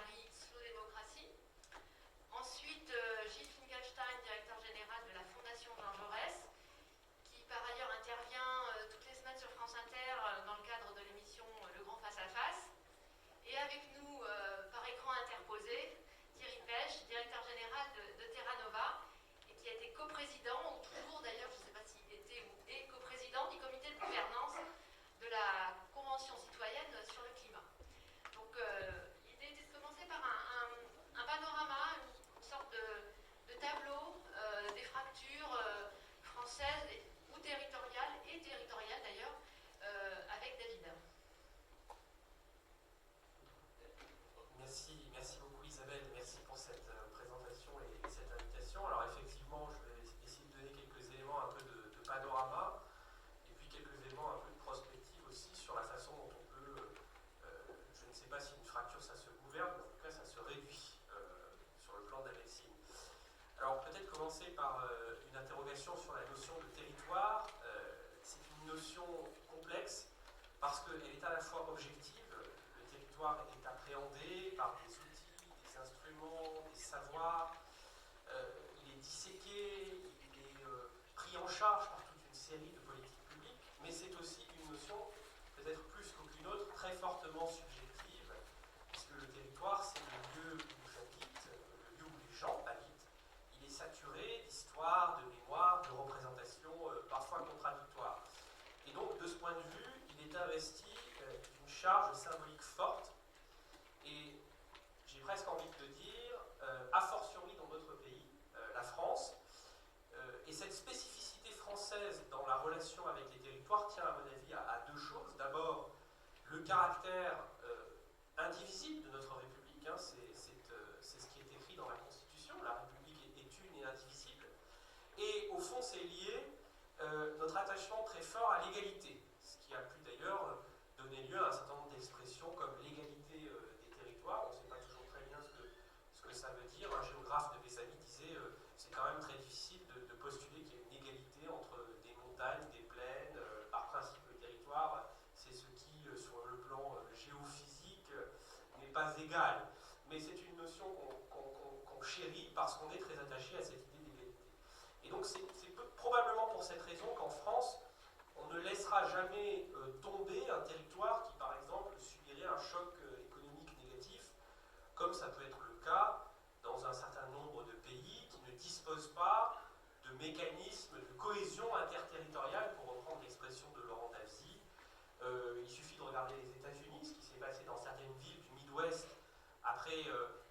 Marie Slow-Démocratie. Ensuite, Gilles Finkelstein, directeur général de la Fondation Jean Jaurès, qui par ailleurs intervient toutes les semaines sur France Inter dans le cadre de l'émission Le Grand Face à Face. Et avec nous, par écran interposé, Thierry Pêche, directeur général de Terra Nova, et qui a été coprésident, ou toujours d'ailleurs, je ne sais pas s'il était ou est coprésident du comité de gouvernance de la Convention citoyenne sur le climat. Donc, l'idée était de commencer par un panorama, une sorte de tableau des fractures françaises ou territoriales, et territoriales d'ailleurs, avec David. Merci beaucoup Isabelle, merci pour cette présentation et cette invitation. Alors effectivement, je vais essayer de donner quelques éléments un peu de panorama et puis quelques éléments un peu de prospective aussi sur la façon dont on peut, je ne sais pas si une fracture ça se gouverne, mais en tout cas ça se réduit sur le plan de la médecine. Alors peut-être commencer par une interrogation sur la notion de territoire. C'est une notion complexe parce qu'elle est à la fois objective. Le territoire est appréhendé par des outils, des instruments, des savoirs. Il est disséqué, il est pris en charge par toute une série de politiques publiques, mais c'est aussi une notion, peut-être plus qu'aucune autre, très fortement subjective, puisque le territoire, c'est le lieu où j'habite, le lieu où les gens habitent. Il est saturé d'histoires, de mémoires, de représentations parfois contradictoires. Et donc, de ce point de vue, il est investi d'une charge symbolique forte, et j'ai presque envie de dire, a fortiori dans notre pays, la France, et cette spécificité française dans la relation avec les territoires tient à mon avis à deux choses. D'abord, le caractère indivisible de notre République, hein, c'est ce qui est écrit dans la Constitution, la République est une et indivisible, et au fond c'est lié notre attachement très fort à l'égalité, ce qui a pu d'ailleurs donner lieu à un certain nombre d'expressions comme l'égalité des territoires. On ne sait pas toujours très bien ce que ça veut dire. Un géographe de mes amis disait c'est quand même très difficile de postuler qu'il y ait une égalité entre des montagnes, des plaines. Par principe, le territoire, c'est ce qui, sur le plan géophysique, n'est pas égal. Mais c'est une notion qu'on chérit parce qu'on est très attaché à cette idée d'égalité. Et donc c'est probablement pour cette raison qu'en France, on ne laissera jamais tomber un territoire qui, par exemple, subirait un choc économique négatif, comme ça peut être le cas dans un certain nombre de pays qui ne disposent pas de mécanismes de cohésion interterritoriale, pour reprendre l'expression de Laurent Navzy. Il suffit de regarder les États-Unis, ce qui s'est passé dans certaines villes du Midwest après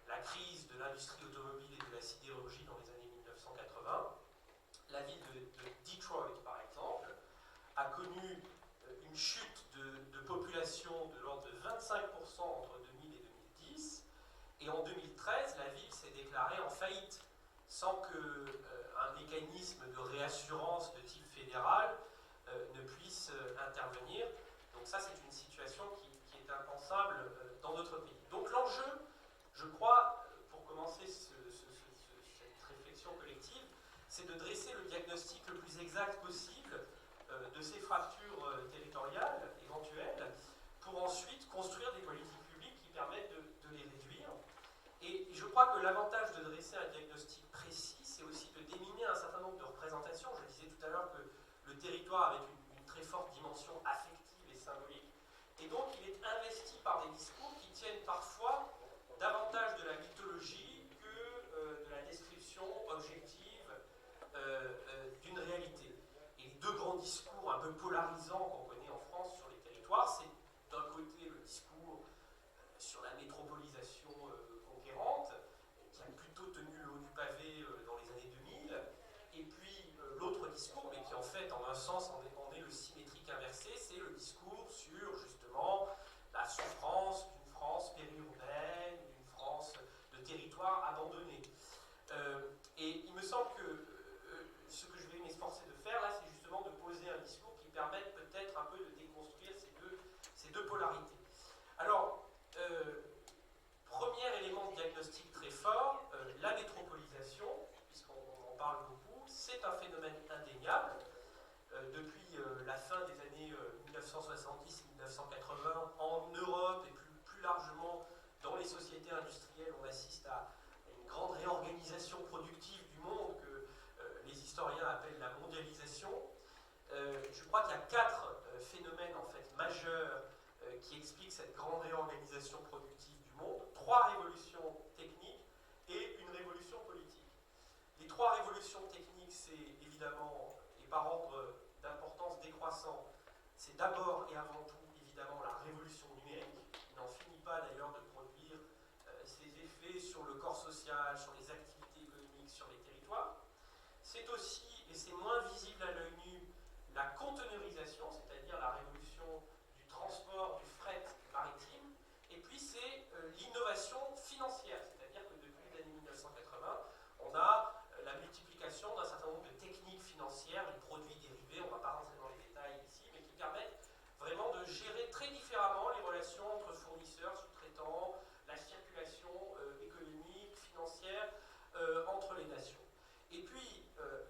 la crise de l'industrie automobile et de la sidérurgie dans les années 1980. La ville de Detroit, par exemple, a connu une chute de population de l'ordre de 25% entre 2000 et 2010, et en 2013, la ville s'est déclarée en faillite, sans qu'un mécanisme de réassurance de type fédéral ne puisse intervenir. Donc ça, c'est une situation qui est impensable dans notre pays. Donc l'enjeu, je crois, pour commencer cette réflexion collective, c'est de dresser le diagnostic le plus exact possible de ces fractures territoriales éventuelles, pour ensuite construire des politiques publiques qui permettent de les réduire. Et je crois que l'avantage de dresser un diagnostic précis, c'est aussi de déminer un certain nombre de représentations. Je disais tout à l'heure que le territoire avait une très forte dimension affective et symbolique. Et donc il est investi par des discours qui tiennent parfois davantage de la mythologie que de la description objective d'une réalité. Et les deux grands discours un peu polarisants qu'on connaît en France sur les territoires, c'est d'un côté le discours sur la métropolisation conquérante, qui a plutôt tenu le haut du pavé dans les années 2000, et puis l'autre discours, mais qui en fait en un sens en est le symétrique inversé, c'est le discours sur justement la souffrance d'une France périurbaine, d'une France de territoire abandonné. Et il me semble que ce que je vais m'efforcer de faire là, c'est justement de poser un discours qui permette peut-être un peu de déconstruire ces deux polarités. Alors, premier élément de diagnostic très fort, la métropolisation, puisqu'on en parle beaucoup, c'est un phénomène indéniable. Depuis la fin des années 1970 et 1980, en Europe et plus largement dans les sociétés industrielles majeures qui expliquent cette grande réorganisation productive du monde, 3 révolutions techniques et une révolution politique. Les 3 révolutions techniques, c'est évidemment, et par ordre d'importance décroissant, c'est d'abord et avant tout, évidemment, la révolution numérique, qui n'en finit pas d'ailleurs de produire ses effets sur le corps social, sur les activités économiques, sur les territoires. C'est aussi, et c'est moins visible à l'œil nu, la conteneurisation, c'est-à-dire la révolution du transport, du fret maritime, et puis c'est l'innovation financière, c'est-à-dire que depuis les années 1980, on a la multiplication d'un certain nombre de techniques financières, les produits dérivés, on ne va pas rentrer dans les détails ici, mais qui permettent vraiment de gérer très différemment les relations entre fournisseurs, sous-traitants, la circulation économique, financière entre les nations. Et puis,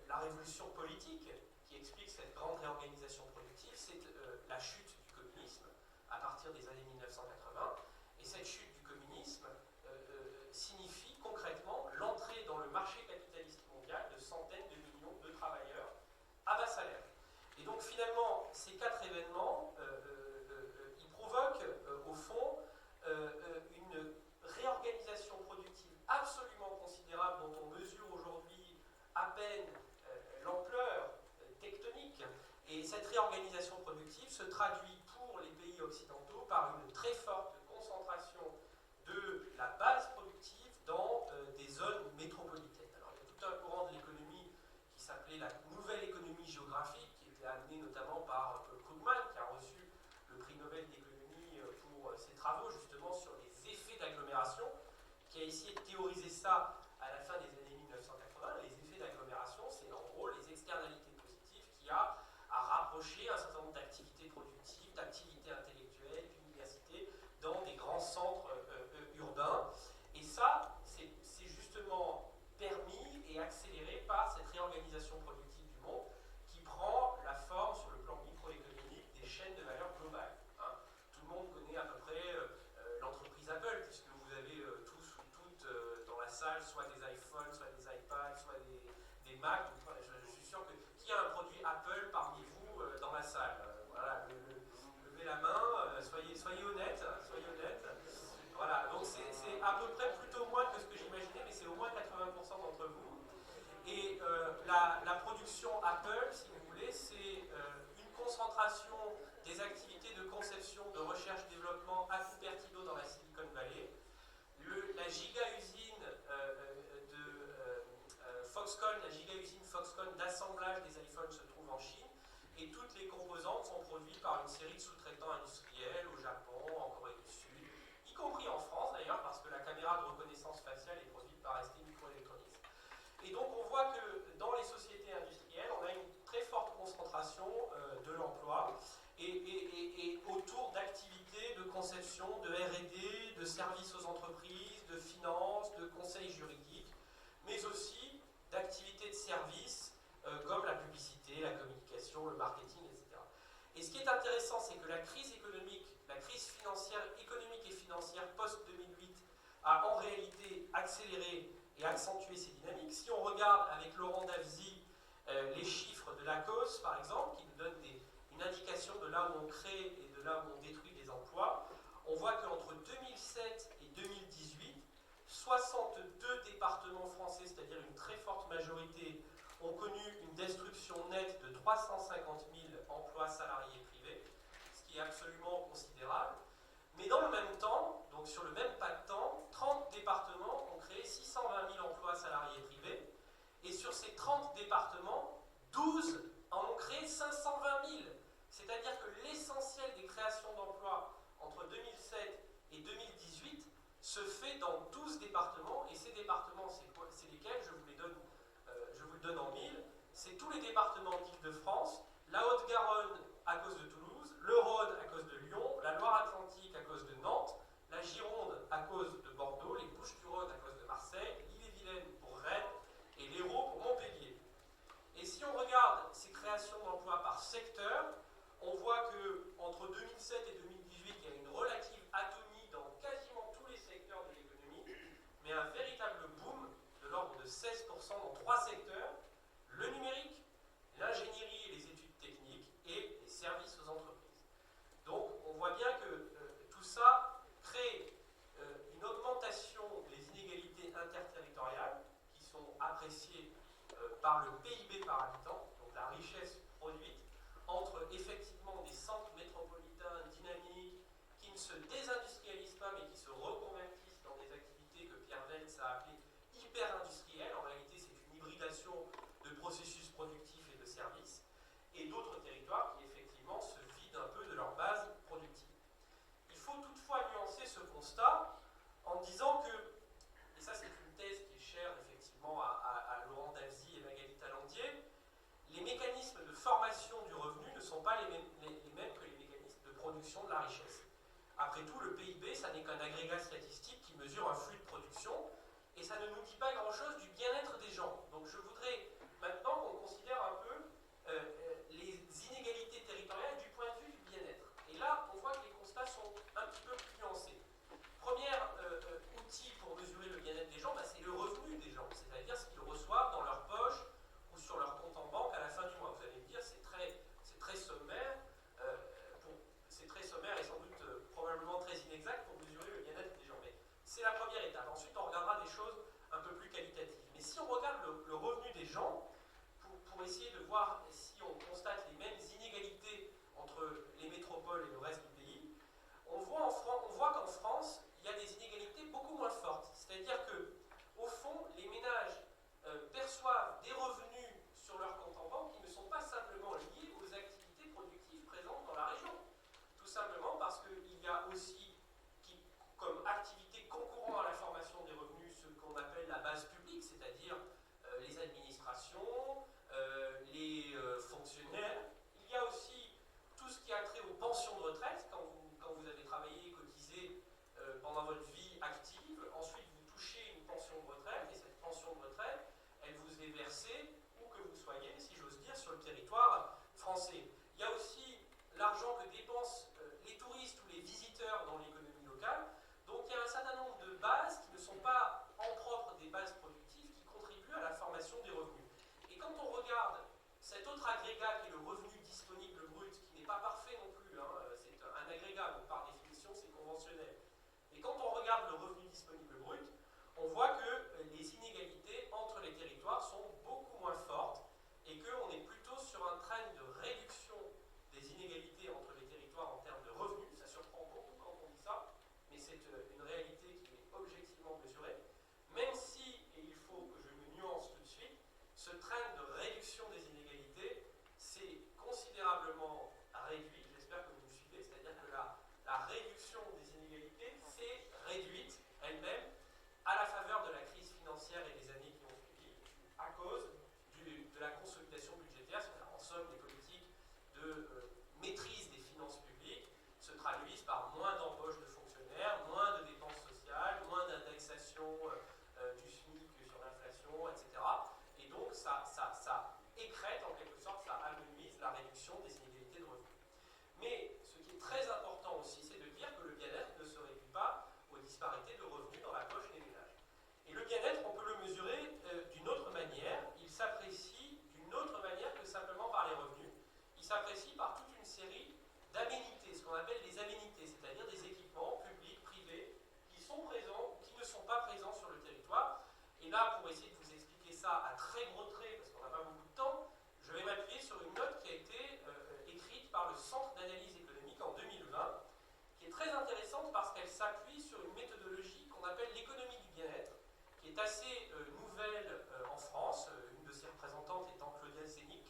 la révolution politique, qui explique cette grande réorganisation productive, c'est la chute du communisme à partir des années 1980. Et cette chute du communisme signifie concrètement l'entrée dans le marché capitaliste mondial de centaines de millions de travailleurs à bas salaire. Et donc finalement, ces 4 événements, ils provoquent au fond une réorganisation productive absolument considérable dont on mesure aujourd'hui à peine l'ampleur tectonique. Et cette réorganisation productive se traduit pour les pays occidentaux par une très forte concentration de la base productive dans des zones métropolitaines. Alors il y a tout un courant de l'économie qui s'appelait la nouvelle économie géographique, qui était amené notamment par Krugman, qui a reçu le prix Nobel d'économie pour ses travaux justement sur les effets d'agglomération, qui a essayé de théoriser ça à la fin des années 1980. Les effets d'agglomération, c'est en gros les externalités positives qu'il y a à rapprocher un certain nombre d'activités productives, d'activités intellectuelles, d'universités, dans des grands centres urbains. Et ça, c'est justement permis et accéléré par cette réorganisation productive du monde qui prend la forme, sur le plan microéconomique, des chaînes de valeur globales. Hein. Tout le monde connaît à peu près l'entreprise Apple, puisque vous avez tous ou toutes dans la salle soit des iPhones, soit des iPads, soit des Macs. Donc, je suis sûr que qui a un produit Apple parmi vous dans la salle voilà, levez la main, soyez honnête, Voilà, donc c'est à peu près plutôt moins que ce que j'imaginais, mais c'est au moins 80% d'entre vous. Et la production Apple, si vous voulez, c'est une concentration des activités de conception, de recherche-développement à Cupertino dans la Silicon Valley. La giga-usine de Foxconn, la giga-usine Foxconn d'assemblage des iPhones se trouve en Chine. Et toutes les composantes sont produites par une série de sous-traitants industriels au Japon, en Corée du Sud, y compris en France d'ailleurs, parce que la caméra de reconnaissance faciale est produite par ST Microelectronics. Et donc on voit que dans les sociétés industrielles, on a une très forte concentration de l'emploi et autour d'activités de conception, de R&D, de services aux entreprises, de finances, de conseils juridiques, mais aussi d'activités de services comme la publicité, la communication, le marketing, etc. Et ce qui est intéressant, c'est que la crise économique, la crise financière, économique et financière post-2008 a en réalité accéléré et accentué ces dynamiques. Si on regarde avec Laurent Davzy les chiffres de l'ACOS, par exemple, qui nous donnent une indication de là où on crée et de là où on détruit des emplois, on voit qu'entre 2007 et 2018, 62 départements français, c'est-à-dire une très forte majorité, ont connu une destruction nette de 350 000 emplois salariés privés, ce qui est absolument considérable. Mais dans le même temps, donc sur le même pas de temps, 30 départements ont créé 620 000 emplois salariés privés, et sur ces 30 départements, 12 en ont créé 520 000. C'est-à-dire que l'essentiel des créations d'emplois entre 2007 et 2018 se fait dans 12 départements, et ces départements, c'est lesquels? Je vous le donne en mille. C'est tous les départements d'Île-de-France, la Haute-Garonne à cause de Toulouse, le Rhône à cause de Lyon, la Loire-Atlantique à cause de Nantes, la Gironde à cause de Bordeaux, les Bouches-du-Rhône à cause de Marseille, l'Ille-et-Vilaine pour Rennes et l'Hérault pour Montpellier. Et si on regarde ces créations d'emplois par secteur, on voit qu'entre 2007 et 2018, il y a une relative atonie dans quasiment tous les secteurs de l'économie, mais un véritable boom de l'ordre de 16% dans 3 secteurs, le numérique, l'ingénierie et les études techniques et les services aux entreprises. Donc on par le PIB par habitant, donc la richesse produite, entre effectivement des centres métropolitains dynamiques qui ne se désindustrialisent pas mais qui se reconvertissent dans des activités que Pierre Veltz a appelées hyper-industrielles. En réalité, c'est une hybridation de processus productifs et de services, et d'autres territoires qui effectivement se vident un peu de leur base productive. Il faut toutefois nuancer ce constat en disant que, et ça c'est une thèse qui est chère effectivement à Laurent Dalzy et Magali Talandier, les mécanismes de formation du revenu ne sont pas les mêmes que les mécanismes de production de la richesse. Après tout, le PIB, ça n'est qu'un agrégat statistique qui mesure un flux de production, et ça ne nous dit pas grand-chose du bien-être des gens. Donc je voudrais maintenant qu'on considère un peu les inégalités territoriales du point de vue du bien-être. Et là, on voit que les constats sont un petit peu plus nuancés. Premier outil pour mesurer le bien-être des gens, c'est le revenu des gens, c'est-à-dire ce qu'ils reçoivent dans leur poche ou sur leur compte en banque à la fin du mois. Vous allez me dire, c'est très sommaire, c'est très sommaire et sans doute probablement très inexact pour mesurer le bien-être des gens. Mais c'est la première étape. Ensuite, on regardera des choses un peu plus qualitatives. Mais si on regarde le revenu des gens, pour essayer de voir si on constate les mêmes inégalités entre les métropoles et le reste du pays, on voit qu'en France, il y a des inégalités beaucoup moins fortes. C'est-à-dire que, au fond, les ménages perçoivent des revenus sur leur compte en banque qui ne sont pas simplement liés aux activités productives présentes dans la région. Tout simplement parce qu'il y a aussi, comme activité concourant à la formation des revenus, ce qu'on appelle la base publique, c'est-à-dire les administrations, les fonctionnaires. Il y a aussi tout ce qui a trait aux pensions de retraite, quand vous avez travaillé et cotisé pendant votre vie active. Ensuite, vous touchez une pension de retraite, et cette pension de retraite, elle vous est versée où que vous soyez, si j'ose dire, sur le territoire français. Il y a aussi l'argent que dépensent les touristes ou les visiteurs dans l'économie locale. Donc il y a un certain nombre de bases qui ne sont pas en propre des bases productives qui contribuent à la formation des revenus. Et quand on regarde cet autre agrégat qui est le revenu disponible brut, qui n'est pas parfait non plus, c'est un agrégat, donc par définition c'est conventionnel. Mais quand on regarde le revenu disponible brut, on voit que les inégalités entre les territoires sont beaucoup moins fortes et qu'on est plutôt sur un trend de réduction des inégalités entre les territoires en termes de revenus. Ça surprend beaucoup quand on dit ça, mais c'est une réalité qui est objectivement mesurée. Même si, et il faut que je me nuance tout de suite, ce trend de réduction des inégalités s'est considérablement réduit, j'espère que vous me suivez, c'est-à-dire que la réduction des inégalités s'est réduite elle-même à la faveur de la crise financière et des années qui ont suivi, à cause de la consolidation budgétaire, c'est-à-dire en somme les politiques de maîtrise des finances publiques se traduisent par moins d'embauches de fonctionnaires, moins de dépenses sociales, moins d'indexation du SMIC sur l'inflation, etc. Et donc ça écrête en quelque sorte, ça amenuise la réduction des inégalités de revenus. Mais ce qui est très important aussi, c'est de dire que le bien-être ne se réduit pas aux disparités de revenus dans la poche des ménages. Et le bien-être, on peut le mesurer d'une autre manière. Il s'apprécie d'une autre manière que simplement par les revenus. Il s'apprécie par toute une série d'aménités, ce qu'on appelle les aménités, c'est-à-dire des équipements publics, privés, qui sont présents ou qui ne sont pas présents sur le territoire. Et là, pour essayer de vous expliquer ça à très gros traits, parce qu'on n'a pas beaucoup de temps, je vais m'appuyer sur une note qui a été écrite par le Centre d'analyse économique en 2020, qui est très intéressante parce qu'elle s'appuie sur une méthodologie qu'on appelle l'économie du bien-être, qui est assez nouvelle en France, une de ses représentantes étant Claudia Zénic.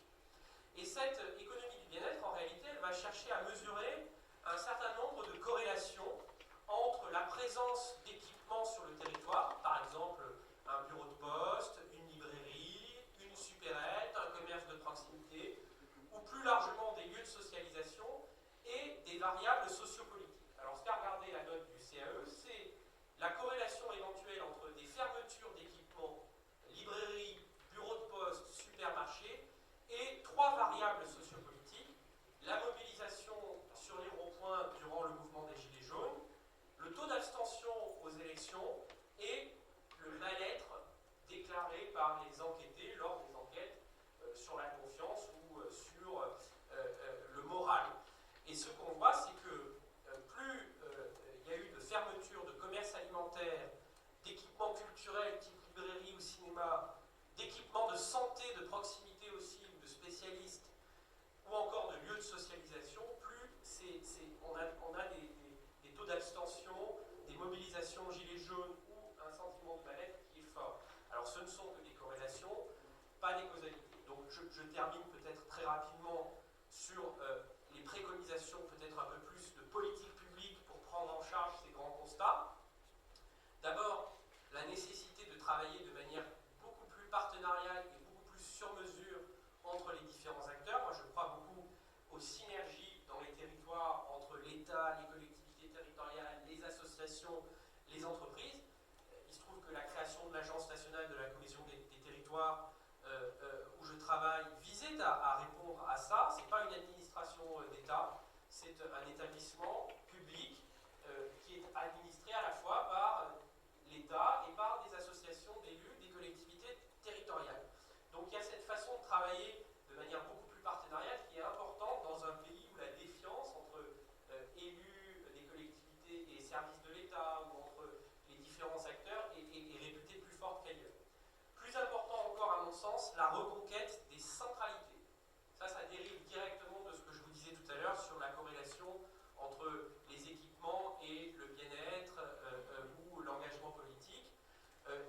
Et cette économie du bien-être, en réalité, elle va chercher à mesurer un certain nombre de corrélations entre la présence d'équipements sur le territoire, par exemple un bureau de poste, une librairie, une supérette, un commerce de proximité, ou plus largement des lieux de socialisation et des variables sociopolitiques. Alors ce qu'a regardé la note du CAE, c'est la corrélation éventuelle entre des fermetures d'équipements, librairies, bureaux de poste, supermarchés, et trois variables sociopolitiques: la mobilisation sur les ronds-points durant le mouvement des Gilets jaunes, le taux d'abstention aux élections territoire où je travaille visait à répondre à ça. Ce n'est pas une administration d'État, c'est un établissement public qui est administré à la fois par l'État et par des associations d'élus, des collectivités territoriales. Donc il y a cette façon de travailler de manière beaucoup plus partenariale qui est importante dans un pays où la défiance entre élus des collectivités et services de l'État ou entre les différents acteurs est réputée plus forte qu'ailleurs. Plus important encore à mon sens, la reconquête des centralités. Ça dérive directement de ce que je vous disais tout à l'heure sur la corrélation entre les équipements et le bien-être ou l'engagement politique.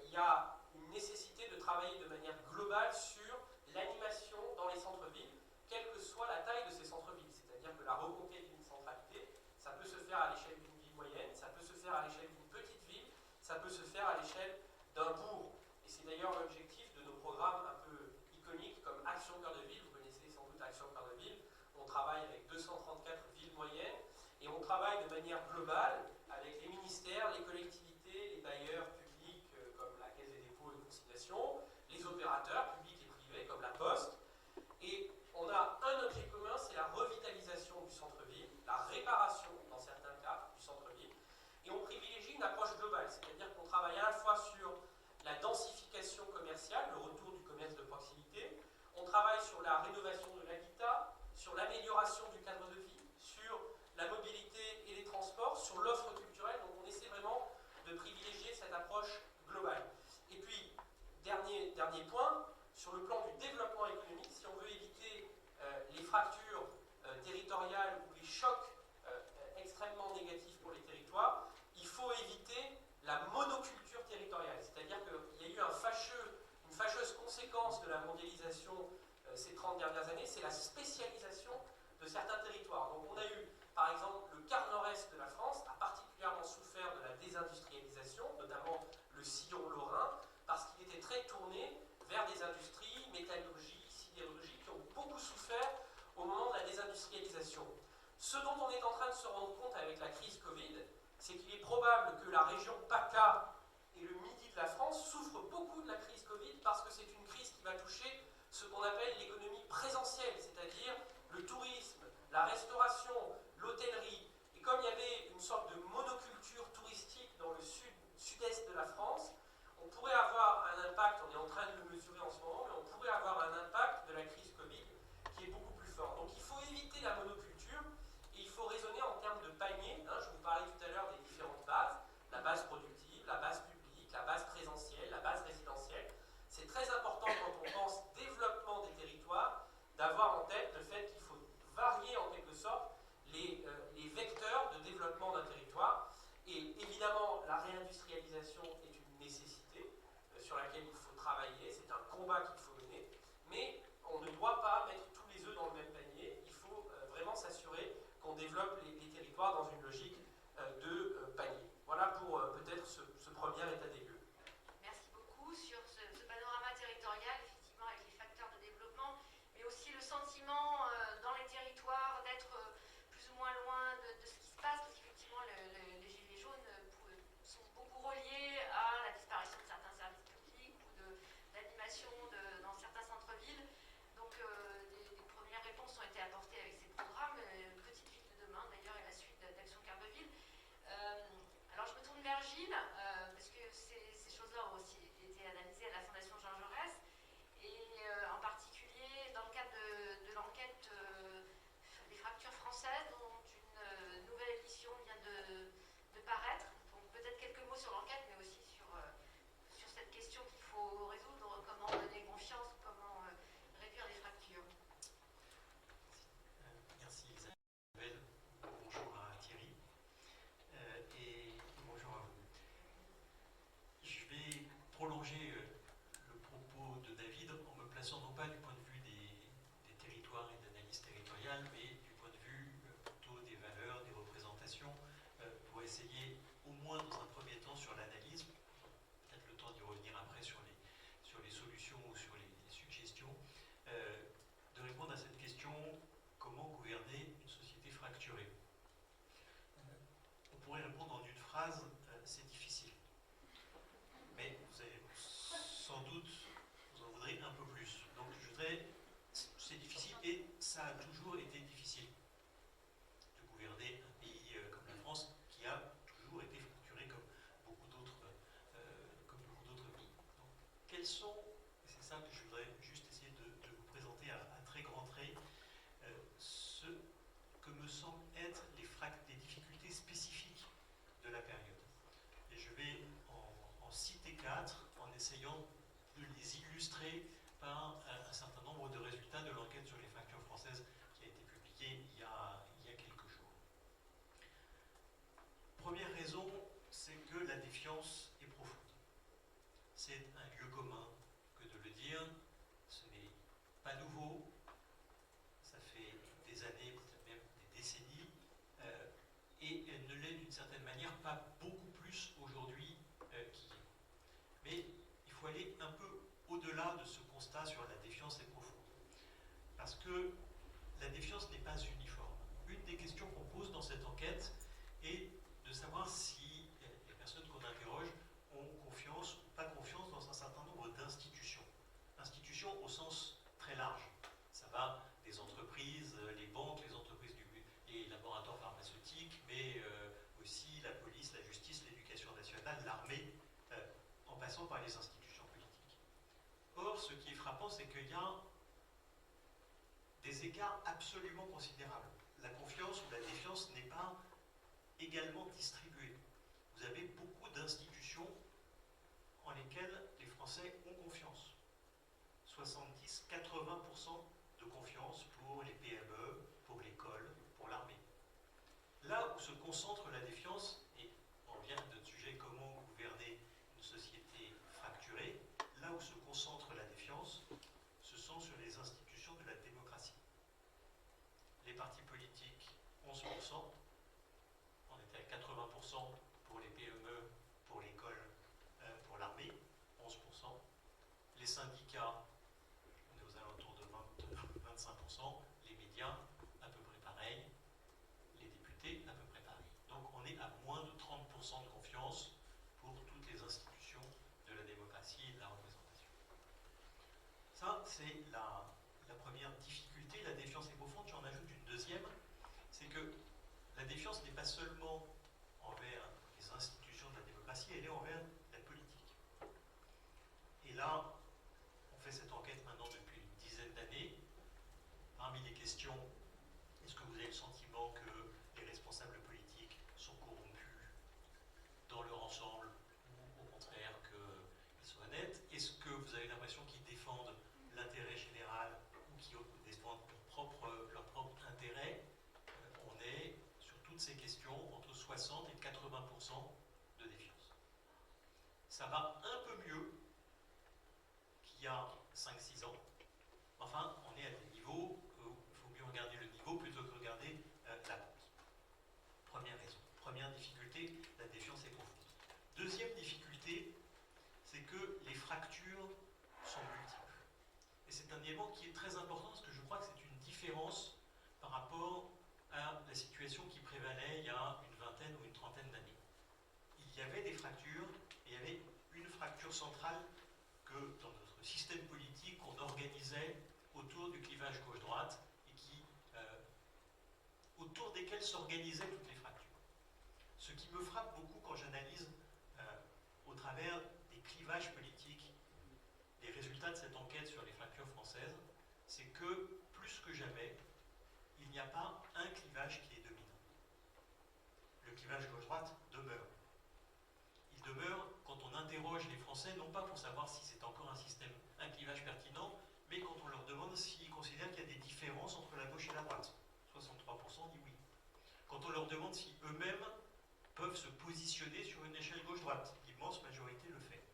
Il y a une nécessité de travailler de manière globale sur l'animation dans les centres-villes, quelle que soit la taille de ces centres-villes. C'est-à-dire que la reconquête d'une centralité, ça peut se faire à l'échelle d'une ville moyenne, ça peut se faire à l'échelle d'une petite ville, ça peut se faire à l'échelle d'un bourg. Et c'est d'ailleurs l'objectif de nos programmes un peu iconiques comme Action Cœur de Ville. Vous connaissez sans doute Action Cœur de Ville. On travaille avec 234 villes moyennes et on travaille de manière globale avec les ministères, les collectivités, les bailleurs publics comme la Caisse des dépôts et de consignation, les opérateurs publics et privés comme la Poste. Et on a un objet commun, c'est la revitalisation du centre-ville, la réparation, dans certains cas, du centre-ville. Et on privilégie une approche globale, c'est-à-dire qu'on travaille à la fois sur la densification commerciale, le retour du commerce de proximité, on travaille sur la rénovation de l'habitat, sur l'amélioration du cadre de vie, sur la mobilité et les transports, sur l'offre culturelle. Donc on essaie vraiment de privilégier cette approche globale. Et puis, dernier point, sur le plan du développement économique, si on veut éviter les fractures territoriales ou les chocs extrêmement négatifs pour les territoires, il faut éviter la monoculture territoriale. C'est-à-dire qu'il y a eu une fâcheuse conséquence de la mondialisation ces 30 dernières années, c'est la spécialisation de certains territoires. Donc on a eu, par exemple, le quart nord-est de la France a particulièrement souffert de la désindustrialisation, notamment le sillon lorrain, parce qu'il était très tourné vers des industries, métallurgie, sidérurgie, qui ont beaucoup souffert au moment de la désindustrialisation. Ce dont on est en train de se rendre compte avec la crise Covid, c'est qu'il est probable que la région PACA et le midi de la France souffrent beaucoup de la crise Covid parce que c'est une crise qui va toucher ce qu'on appelle l'économie présentielle, c'est-à-dire le tourisme, la restauration, l'hôtellerie. Et comme il y avait une sorte de monoculture touristique dans le sud-est de la France, on pourrait avoir un impact, on est en train de le mesurer en ce moment, mais on pourrait avoir un impact de la crise Covid qui est beaucoup plus fort. Donc il faut éviter la monoculture et il faut raisonner en termes de panier. Je vous parlais tout à l'heure des différentes bases, la base productive, la base publique, la base présentielle, la base résidentielle. C'est très important quand on pense développement des territoires d'avoir en tête le fait qu'il faut varier en quelque sorte les vecteurs de développement d'un territoire. Et évidemment, la réindustrialisation est une nécessité sur laquelle il faut travailler, c'est un combat qu'il faut mener, mais on ne doit pas mettre tous les œufs dans le même panier, il faut vraiment s'assurer qu'on développe les territoires dans une logique de panier. Voilà pour peut-être ce premier état des lieux. Merci beaucoup sur ce panorama territorial, effectivement, avec les facteurs de développement, mais aussi le sentiment dans les territoires d'être plus ou moins loin de ce qui se passe, parce qu'effectivement, les gilets jaunes sont beaucoup reliés à la disparition de certains services publics ou d'animation dans certains centres-villes. Donc, des premières réponses ont été apportées avec ces programmes. Petite ville de demain, d'ailleurs, et la suite d'Action Cœur de Ville. Alors, je me tourne vers Gilles, parce que ces choses-là ont aussi été analysées à la Fondation Jean Jaurès, et en particulier dans le cadre de l'enquête des fractures françaises, dont une nouvelle édition vient de paraître. Donc peut-être quelques mots sur l'enquête, mais aussi sur cette question qu'il faut résoudre, comment donner confiance, comment réduire les fractures. Merci Isabelle, bonjour à Thierry et bonjour à vous. Je vais prolonger le propos de David en me plaçant non pas du point de vue des territoires et d'analyse territoriale, mais du point de vue plutôt des valeurs, des représentations, pour essayer au moins dans un premier temps sur l'analyse, peut-être le temps d'y revenir après sur les solutions ou sur les suggestions, de répondre à cette question: comment gouverner une société fracturée? On pourrait répondre en une phrase: c'est difficile. Mais vous avez sans doute, vous en voudrez sont, et c'est ça que je voudrais juste essayer de vous présenter à très grands traits, ce que me semblent être les difficultés spécifiques de la période. Et je vais en citer 4 en essayant de les illustrer par un certain nombre de résultats de l'enquête sur les fractures françaises qui a été publiée il y a quelques jours. Première raison, c'est que la défiance est profonde. C'est un lieu commun que de le dire, ce n'est pas nouveau, ça fait des années, peut-être même des décennies, et elle ne l'est d'une certaine manière pas beaucoup plus aujourd'hui qu'hier. Mais il faut aller un peu au-delà de ce constat sur la défiance est profonde. Parce que la défiance n'est pas uniforme. Une des questions qu'on pose dans cette enquête est de savoir si les personnes qu'on interroge ont confiance ou pas confiance dans un certain nombre d'institutions. Institutions au sens très large. Ça va des entreprises, les banques, les entreprises les laboratoires pharmaceutiques, mais aussi la police, la justice, l'éducation nationale, l'armée, en passant par les institutions politiques. Or, ce qui est frappant, c'est qu'il y a des écarts absolument considérables. La confiance ou la défiance n'est pas également distribuée. Vous avez beaucoup d'institutions en lesquelles les Français ont confiance. 70-80% de confiance pour les PME, pour l'école, pour l'armée. Là où se concentre la défiance, et on revient à notre sujet comment gouverner une société fracturée, là où se concentre la défiance, ce sont sur les institutions de la démocratie. Les partis politiques, 11%, on était à 80% pour les PME, pour l'école, pour l'armée, 11%. Les syndicats, on est aux alentours de 25%, les médias, à peu près pareil, les députés, à peu près pareil. Donc on est à moins de 30% de confiance pour toutes les institutions de la démocratie et de la représentation. Ça, c'est la première difficulté. La défiance est profonde. J'en ajoute une deuxième, c'est que la défiance n'est pas seulement envers les institutions de la démocratie, elle est envers la politique. Et là, on fait cette enquête maintenant depuis une dizaine d'années. Parmi les questions, est-ce que vous avez le sentiment que les responsables politiques sont corrompus dans leur ensemble, ou au contraire qu'ils soient honnêtes? Est-ce que vous avez l'impression qu'ils défendent l'intérêt général ou qu'ils défendent leur propre intérêt? On est, sur toutes ces questions, entre 60 et 80% de défiance. Ça va un peu mieux qu'il y a 5-6 ans. Enfin, on est à des niveaux où il faut mieux regarder le niveau plutôt que regarder la pente. Première raison. Première difficulté, la défiance est profonde. Deuxième difficulté, c'est que les fractures sont multiples. Et c'est un élément qui est très important parce que je crois que c'est une différence par rapport à la situation qui prévalait il y a une vingtaine ou une trentaine d'années. Il y avait des fractures, et il y avait une fracture centrale que dans notre système politique, on organisait autour du clivage gauche-droite et autour desquels s'organisaient toutes les fractures. Ce qui me frappe beaucoup quand j'analyse au travers des clivages politiques les résultats de cette enquête sur les fractures françaises, c'est que plus que jamais, il n'y a pas un clivage qui est dominant. Le clivage gauche-droite demeure. Il demeure quand on interroge les Français, non pas pour savoir si c'est encore un clivage pertinent, mais quand on leur demande s'ils considèrent qu'il y a des différences entre la gauche et la droite. 63% dit oui. Quand on leur demande si eux-mêmes peuvent se positionner sur une échelle gauche-droite, l'immense majorité le fait.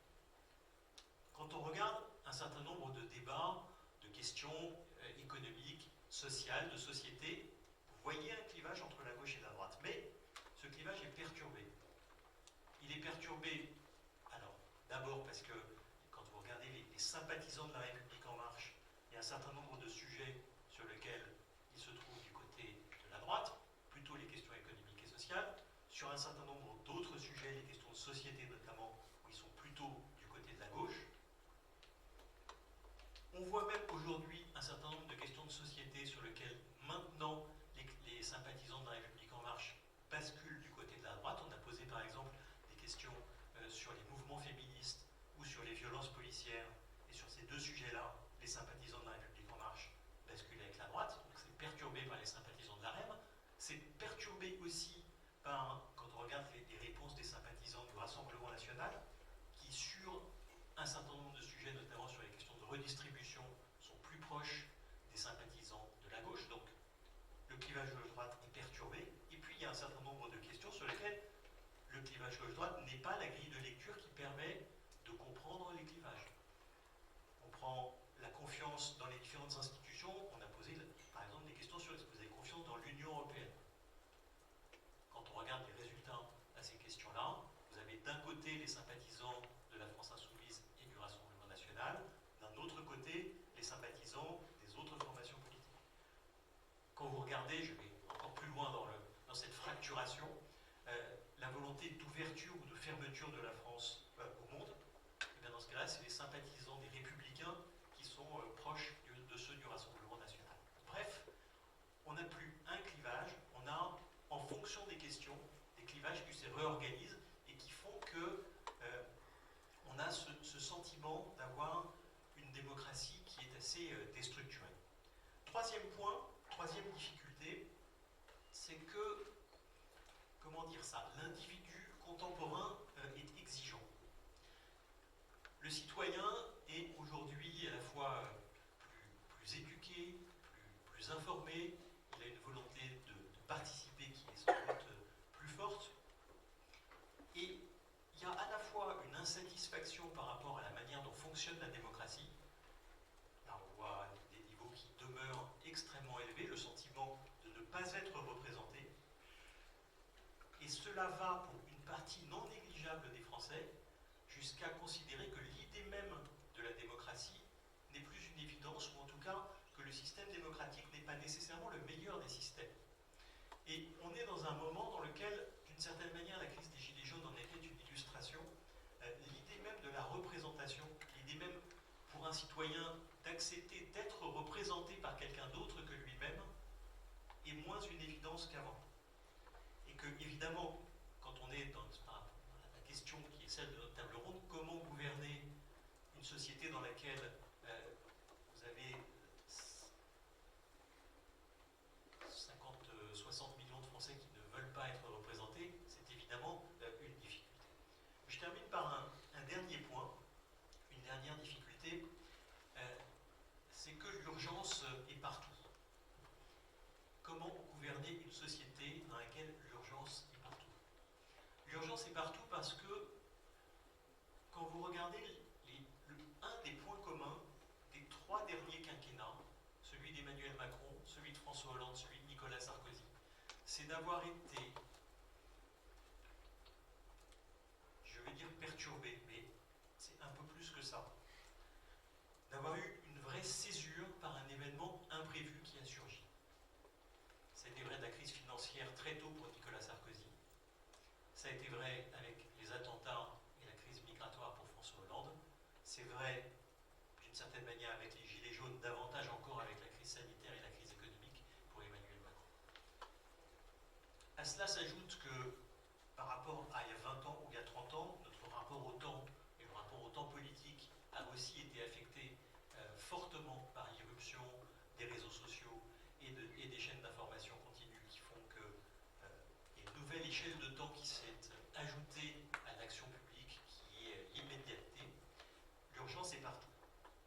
Quand on regarde un certain nombre de débats, de questions économiques, sociales, de société, vous voyez un clivage entre la gauche et la droite. Mais ce clivage est perturbé. Il est perturbé, alors, d'abord parce que quand vous regardez les sympathisants de la République En Marche, il y a un certain nombre de sujets sur lesquels ils se trouvent du côté de la droite, plutôt les questions économiques et sociales. Sur un certain nombre d'autres sujets, les questions de société notamment, où ils sont plutôt du côté de la gauche. On voit même aujourd'hui un certain nombre de questions de société sur lesquelles maintenant les sympathisants de la République En Marche basculent du côté de la droite. On a posé par exemple des questions sur les mouvements féministes ou sur les violences policières ces deux sujets-là, les sympathisants de la République En Marche basculent avec la droite, donc c'est perturbé par les sympathisants de la REM, c'est perturbé aussi par, quand on regarde les réponses des sympathisants du Rassemblement national, qui sur un certain nombre de sujets, notamment sur les questions de redistribution, sont plus proches des sympathisants de la gauche, donc le clivage gauche-droite est perturbé, et puis il y a un certain nombre de questions sur lesquelles le clivage gauche-droite n'est pas la grille de lecture qui permet de comprendre les clivages. On prend la confiance dans les différentes institutions, on a posé par exemple des questions sur est-ce que vous avez confiance dans l'Union européenne. Quand on regarde les résultats à ces questions-là, vous avez d'un côté les sympathisants de la France Insoumise et du Rassemblement national, d'un autre côté les sympathisants des autres formations politiques. Quand vous regardez, je vais encore plus loin dans cette fracturation, la volonté d'ouverture ou de fermeture de la France au monde, et bien dans ce cas-là, c'est les sympathisants des Républicains qui sont proches de ceux du Rassemblement national. Bref, on n'a plus un clivage, on a, en fonction des questions, des clivages qui se réorganisent et qui font que on a ce sentiment d'avoir une démocratie qui est assez déstructurée. Troisième point, troisième difficulté, c'est que, comment dire ça, l'individu contemporain est exigeant. Le citoyen est aujourd'hui à la fois plus éduqué, plus informé, il a une volonté de participer qui est sans doute plus forte, et il y a à la fois une insatisfaction par rapport à la manière dont fonctionne la démocratie. Là, on voit des niveaux qui demeurent extrêmement élevés, le sentiment de ne pas être représenté. Et cela va, pour une partie non négligeable des Français, jusqu'à considérer que l'idée même de la démocratie n'est plus une évidence, ou en tout cas que le système démocratique n'est pas nécessairement le meilleur des systèmes. Et on est dans un moment dans lequel, d'une certaine manière, la crise des Gilets jaunes en était une illustration. L'idée même de la représentation, l'idée même pour un citoyen d'accepter d'être représenté par quelqu'un d'autre que lui-même, est moins une évidence qu'avant. Et que, évidemment, quand on est dans la question qui est celle de notre table ronde, comment gouverner une société dans laquelle vous avez 60 millions de Français qui ne veulent pas être représentés, c'est évidemment une difficulté. Je termine par un dernier point, une dernière difficulté, c'est que l'urgence est partout. Comment gouverner une société dans laquelle l'urgence est partout? L'urgence est partout parce que, quand vous regardez un des points communs des 3 derniers quinquennats, celui d'Emmanuel Macron, celui de François Hollande, celui de Nicolas Sarkozy, c'est d'avoir été, je vais dire perturbé, mais c'est un peu plus que ça, d'avoir eu une vraie césure par un événement imprévu qui a surgi. C'était vrai de la crise financière très tôt pour Nicolas Sarkozy. Ça a été vrai avec les attentats et la crise migratoire pour François Hollande. C'est vrai, d'une certaine manière, avec les Gilets jaunes, davantage encore avec la crise sanitaire et la crise économique pour Emmanuel Macron. À cela s'ajoute que, par rapport à il y a 20 ans ou il y a 30 ans, notre rapport au temps et le rapport au temps politique a aussi été affecté fortement par l'irruption des réseaux sociaux et des chaînes d'information continue qui font que y a une nouvelle échelle de temps qui s'est ajoutée à l'action publique qui est l'immédiateté. L'urgence est partout.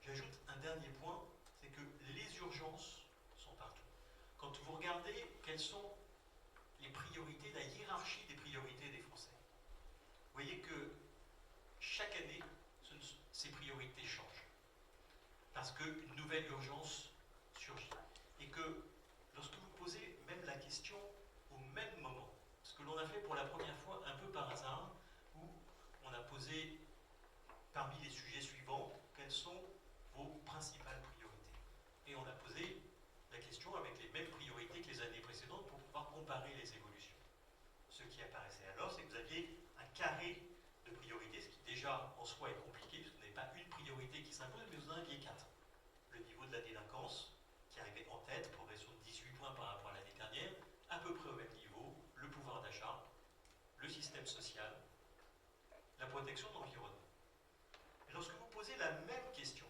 J'ajoute un dernier point, c'est que les urgences sont partout. Quand vous regardez quelles sont les priorités, la hiérarchie des priorités des Français, vous voyez que chaque année, ces priorités changent. Parce qu'une nouvelle urgence surgit. Et que lorsque vous posez même la question au même moment, ce que l'on a fait pour la première fois un peu par hasard, où on a posé parmi les sujets suivants, quelles sont vos principales priorités? Et on a posé la question avec les mêmes priorités que les années précédentes pour pouvoir comparer les évolutions. Ce qui apparaissait alors, c'est que vous aviez un carré de priorités, ce qui déjà en soi est compliqué, parce que vous n'avez pas une priorité qui s'impose, mais vous en aviez 4. Le niveau de la délinquance, qui arrivait en tête, progression de 18 points par rapport à l'année dernière, à peu près au même niveau, le pouvoir d'achat, le système social, la protection de l'environnement. Et lorsque vous posez la même question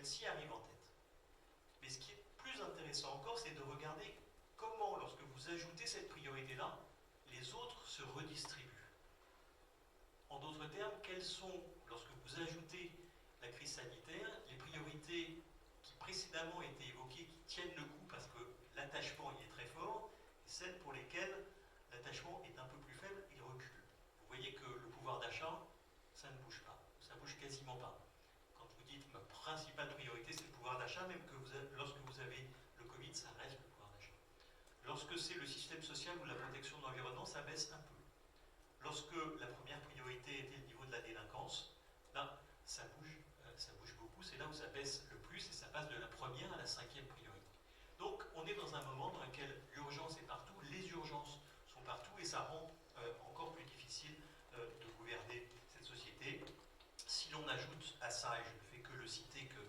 celle-ci arrive en tête. Mais ce qui est plus intéressant encore, c'est de regarder comment, lorsque vous ajoutez cette priorité-là, les autres se redistribuent. En d'autres termes, quelles sont, lorsque vous ajoutez la crise sanitaire, les priorités qui précédemment étaient évoquées, qui tiennent le coup parce que l'attachement y est très fort, et celles pour lesquelles l'attachement est un peu plus faible, il recule. Vous voyez que le pouvoir d'achat, ça ne bouge pas, ça bouge quasiment pas. Quand vous dites ma principale priorité, c'est le pouvoir d'achat, même que lorsque vous avez le Covid, ça reste le pouvoir d'achat. Lorsque c'est le système social ou la protection de l'environnement, ça baisse un peu. Lorsque la première priorité était le niveau de la délinquance, là, ça bouge beaucoup, c'est là où ça baisse le plus et ça passe de la première à la cinquième priorité. Donc, on est dans un moment dans lequel l'urgence est partout, les urgences sont partout et ça rend encore plus difficile de gouverner cette société. Si l'on ajoute à ça, et je ne fais que le citer, que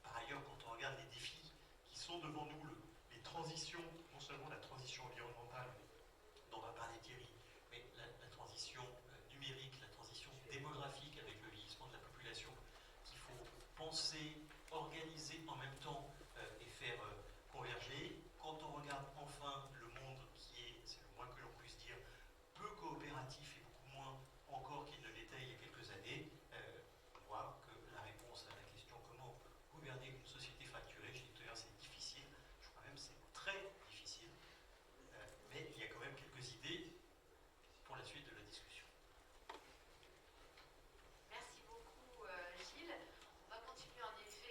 par ailleurs, quand on regarde les défis qui sont devant nous, les transitions, non seulement la transition environnementale, dont va parler Thierry, mais la transition numérique, la transition démographique avec le vieillissement de la population, qu'il faut penser, organiser en même temps et faire converger. Quand on regarde enfin le monde qui est, c'est le moins que l'on puisse dire, peu coopératif et beaucoup moins encore qu'il ne l'était il y a quelques années, on voit que la réponse à la question comment gouverner une société fracturée, je dis d'ailleurs c'est difficile, je crois même c'est très difficile, mais il y a quand même quelques idées pour la suite de la discussion. Merci beaucoup Gilles. On va continuer en effet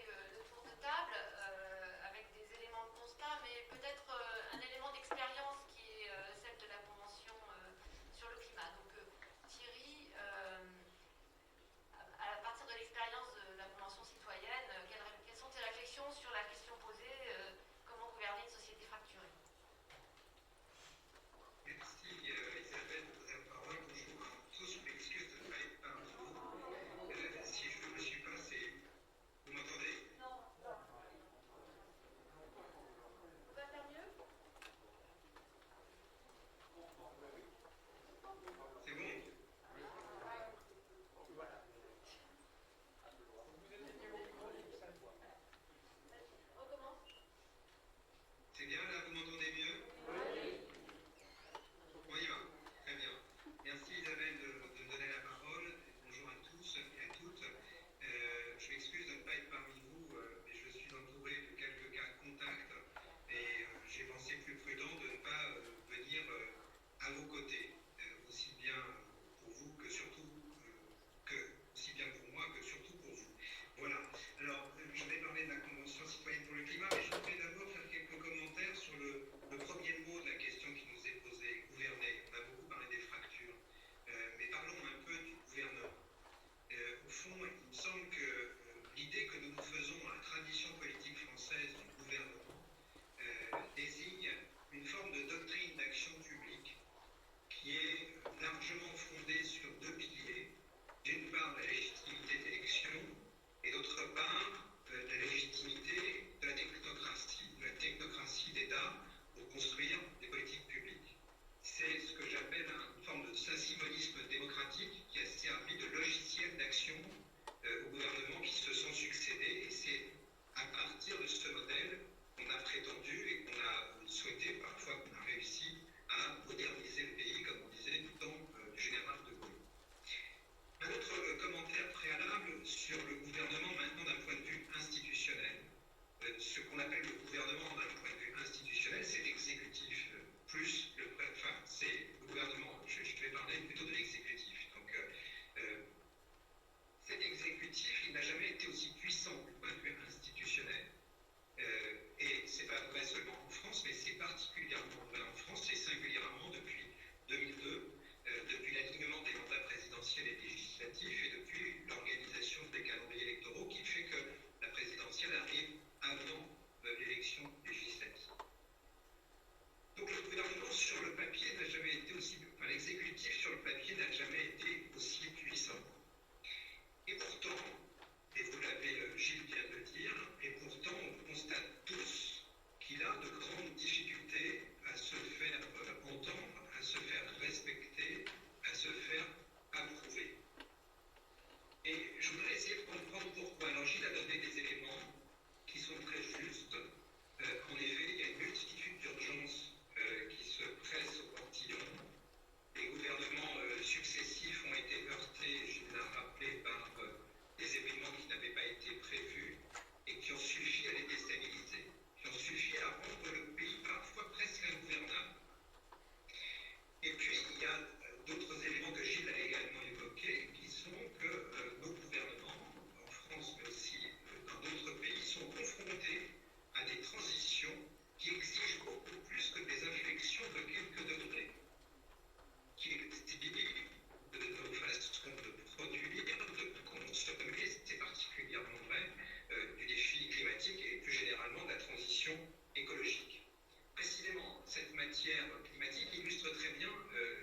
matière climatique illustre très bien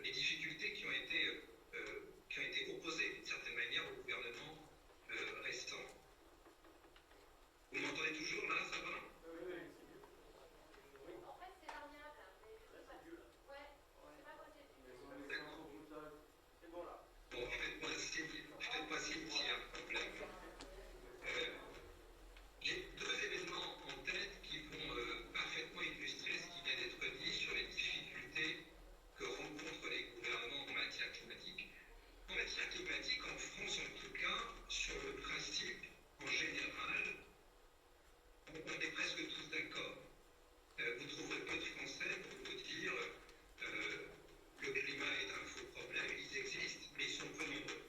les difficultés qui ont été opposées d'une certaine manière au gouvernement récent. Vous m'entendez toujours là, ça va? En fait, c'est variable, mais je sais pas. Ouais, c'est pas possible. Bon, faites-moi signe s'il y a un problème. J'ai deux événements en tête qui vont parfaitement illustrer ce qui vient d'être dit sur les difficultés que rencontrent les gouvernements en matière climatique. En matière climatique, en France en tout cas, sur le principe, en général, on est presque tous d'accord. Vous trouverez peu de Français pour vous dire le climat est un faux problème, ils existent, mais ils sont peu nombreux.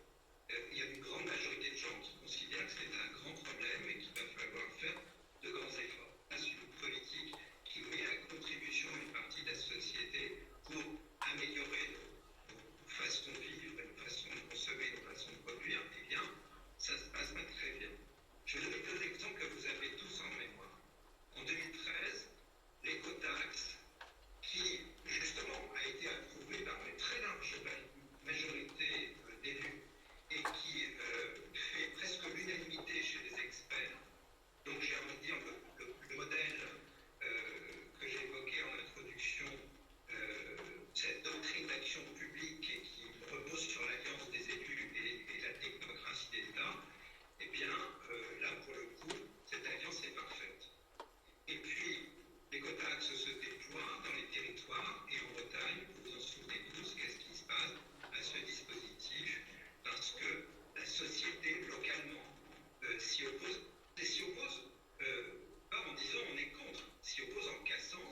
Il y a une grande majorité de gens qui considèrent que c'est un grand problème et qu'il va falloir faire de grands efforts. C'est une politique qui met à contribution une partie de la société pour améliorer nos façons de vivre, nos façons de consommer, nos façons de produire. Eh bien, ça se passe pas très bien. Je vais donner deux exemples que vous avez tous en mémoire. En 2013, l'écotaxe, qui justement a été approuvé par une très large majorité d'élus et qui fait presque l'unanimité chez les experts. Donc j'ai envie de dire le modèle que j'ai évoqué en introduction, cette doctrine d'action publique qui repose sur l'alliance des élus et la technocratie d'État, eh bien là pour le coup, cette alliance est parfaite. Et puis l'écotaxe se déploie dans les territoires et en Bretagne, vous vous en souvenez tous, qu'est-ce qui se passe à ce dispositif? Parce que la société localement s'y oppose, et s'y oppose pas en disant on est contre, s'y oppose en cassant,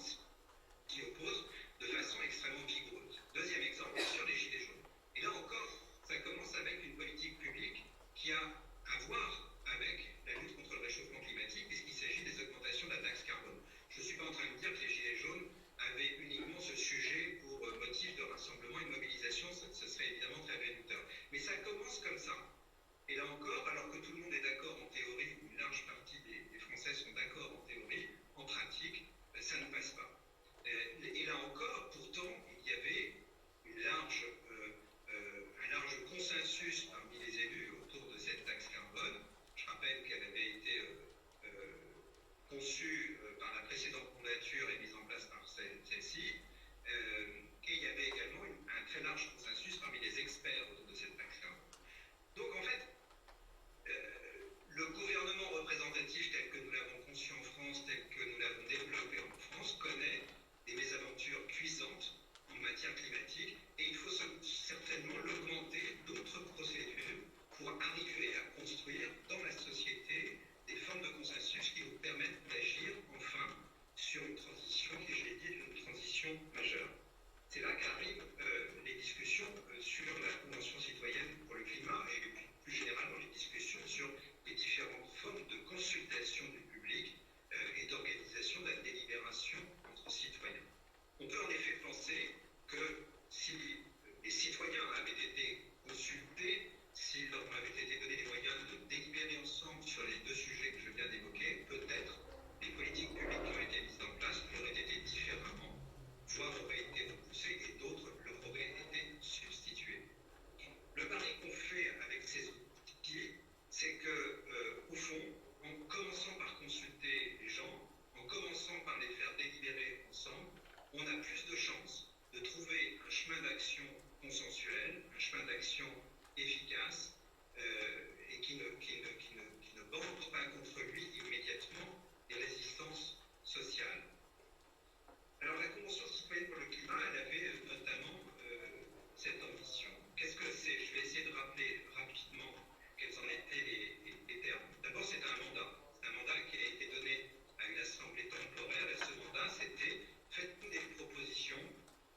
s'y oppose de façon extrêmement vigoureuse. Deuxième exemple, bien sûr, les gilets jaunes. Et là encore, ça commence avec une politique publique qui a à voir avec la lutte contre le réchauffement climatique, puisqu'il s'agit des augmentations de la taxe carbone. Je ne suis pas en train de dire que les gilets jaunes avaient uniquement ce sujet pour motif de rassemblement et de mobilisation, ce serait évidemment très réducteur. Mais ça commence comme ça. Et là encore, alors que tout le monde est d'accord en théorie, une large partie des Français sont d'accord en théorie, en pratique, ça ne passe pas. Et là encore, pourtant, il y avait un large consensus parmi les élus autour de cette taxe carbone. Je rappelle qu'elle avait été conçue par la précédente mandature et mise en place par celle-ci. Et il y avait également un très large consensus parmi les experts autour de cette taxe carbone. Donc en fait, le gouvernement représentatif tel que nous l'avons conçu en France, tel que nous l'avons développé en France, connaît des mésaventures cuisantes en matière climatique et il faut certainement l'augmenter d'autres procédures pour arriver à construire dans la société des formes de consensus qui nous permettent d'agir enfin sur une transition qui, je l'ai dit, est une transition majeure. C'est là qu'arrivent les discussions sur la Convention citoyenne pour le climat et plus généralement les discussions sur les différentes formes de consultation du public et d'organisation de la délibération entre citoyens. On peut en effet penser que si les citoyens avaient été consultés, s'il leur avait été donné les moyens de délibérer ensemble sur les deux sujets que je viens d'évoquer, peut-être les politiques publiques qui ont été mises en place auraient été différemment, voire auraient été repoussées et d'autres leur auraient été substituées. Le pari qu'on fait avec ces outils, c'est que, au fond, en commençant par consulter les gens, en commençant par les faire délibérer ensemble, on a plus de chances de trouver un chemin d'action consensuel, un chemin d'action efficace et qui ne bande pas contre lui immédiatement des résistances sociales. Alors la Convention citoyenne pour le climat, elle avait notamment cette ambition. Qu'est-ce que c'est? Je vais essayer de rappeler rapidement quels en étaient les termes. D'abord, c'est un mandat. C'est un mandat qui a été donné à une assemblée temporaire et ce mandat, c'était faites-nous des propositions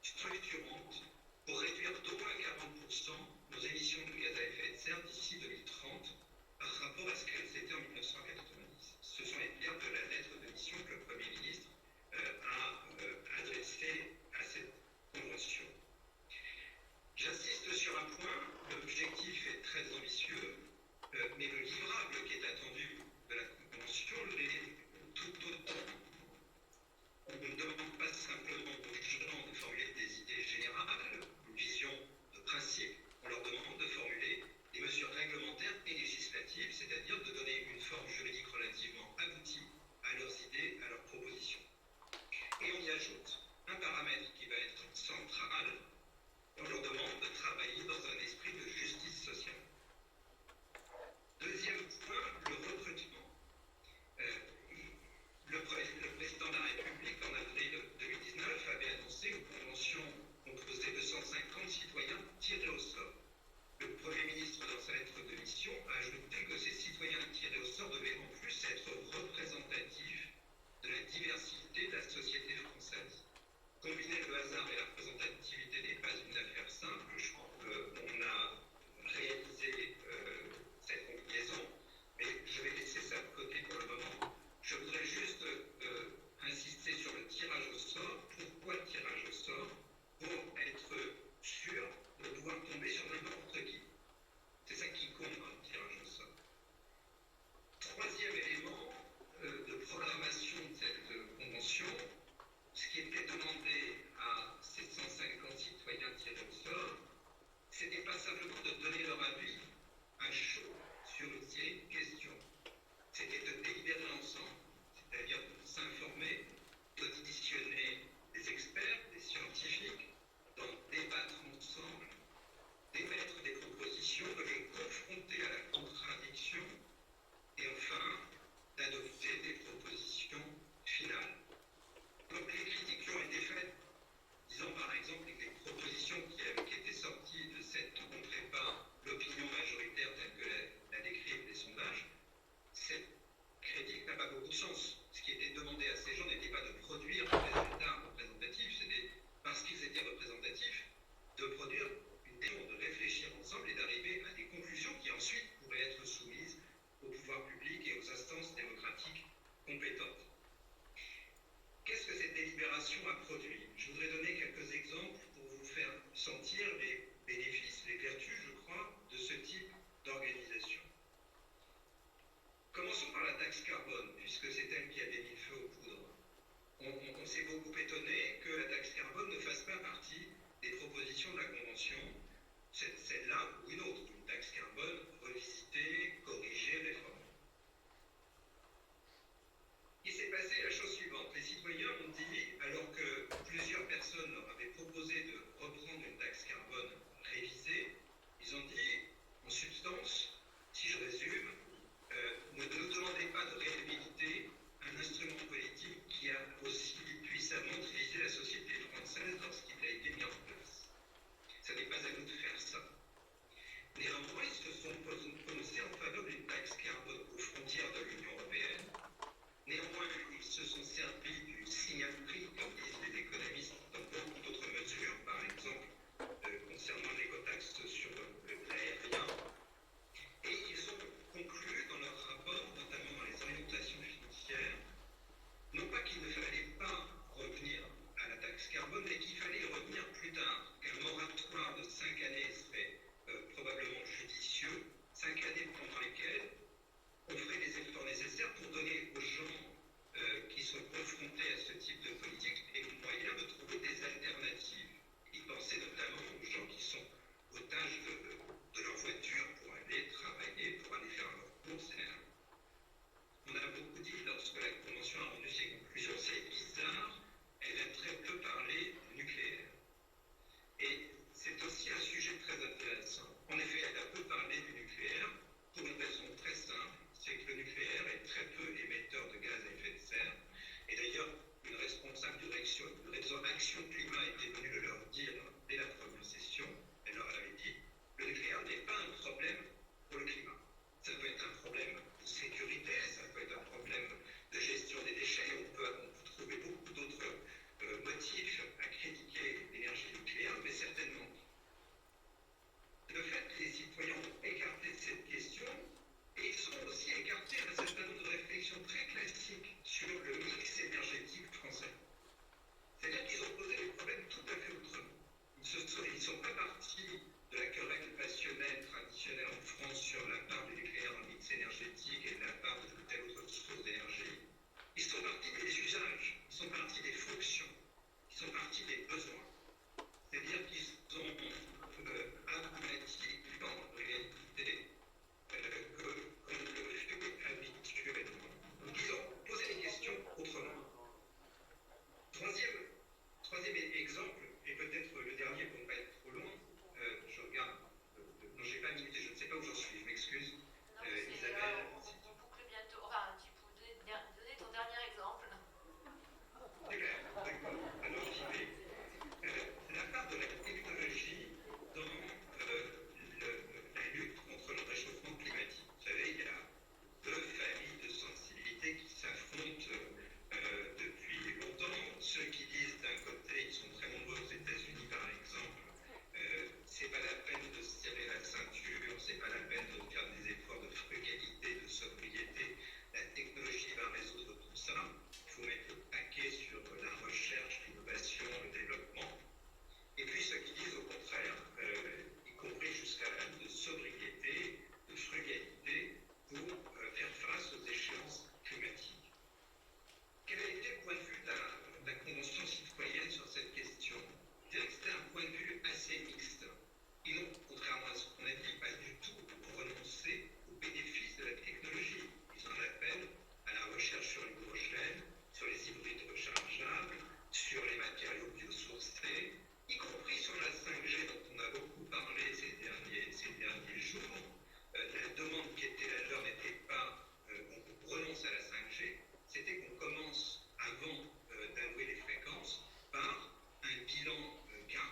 structurantes pour réduire d'au moins 40% nos émissions de gaz à effet de serre d'ici 2030 par rapport à ce qu'elles étaient en 1990. Ce sont les termes de la lettre de mission que le Premier ministre a adressée citoyens tirés au sort. Le Premier ministre, dans sa lettre de mission, a ajouté que ces citoyens tirés au sort devaient en plus être représentatifs de la diversité de la société française. Combiner le hasard et la représentativité n'est pas une affaire simple. Je crois qu'on a réalisé cette combinaison, mais je vais laisser ça de côté pour le moment. Je voudrais juste insister sur le tirage au sort. Pourquoi le tirage au sort? Pour être sûr de pouvoir tomber sur n'importe qui. C'est ça qui compte dans le tirage au sort. Troisième élément de programmation de cette convention, ce qui était demandé à ces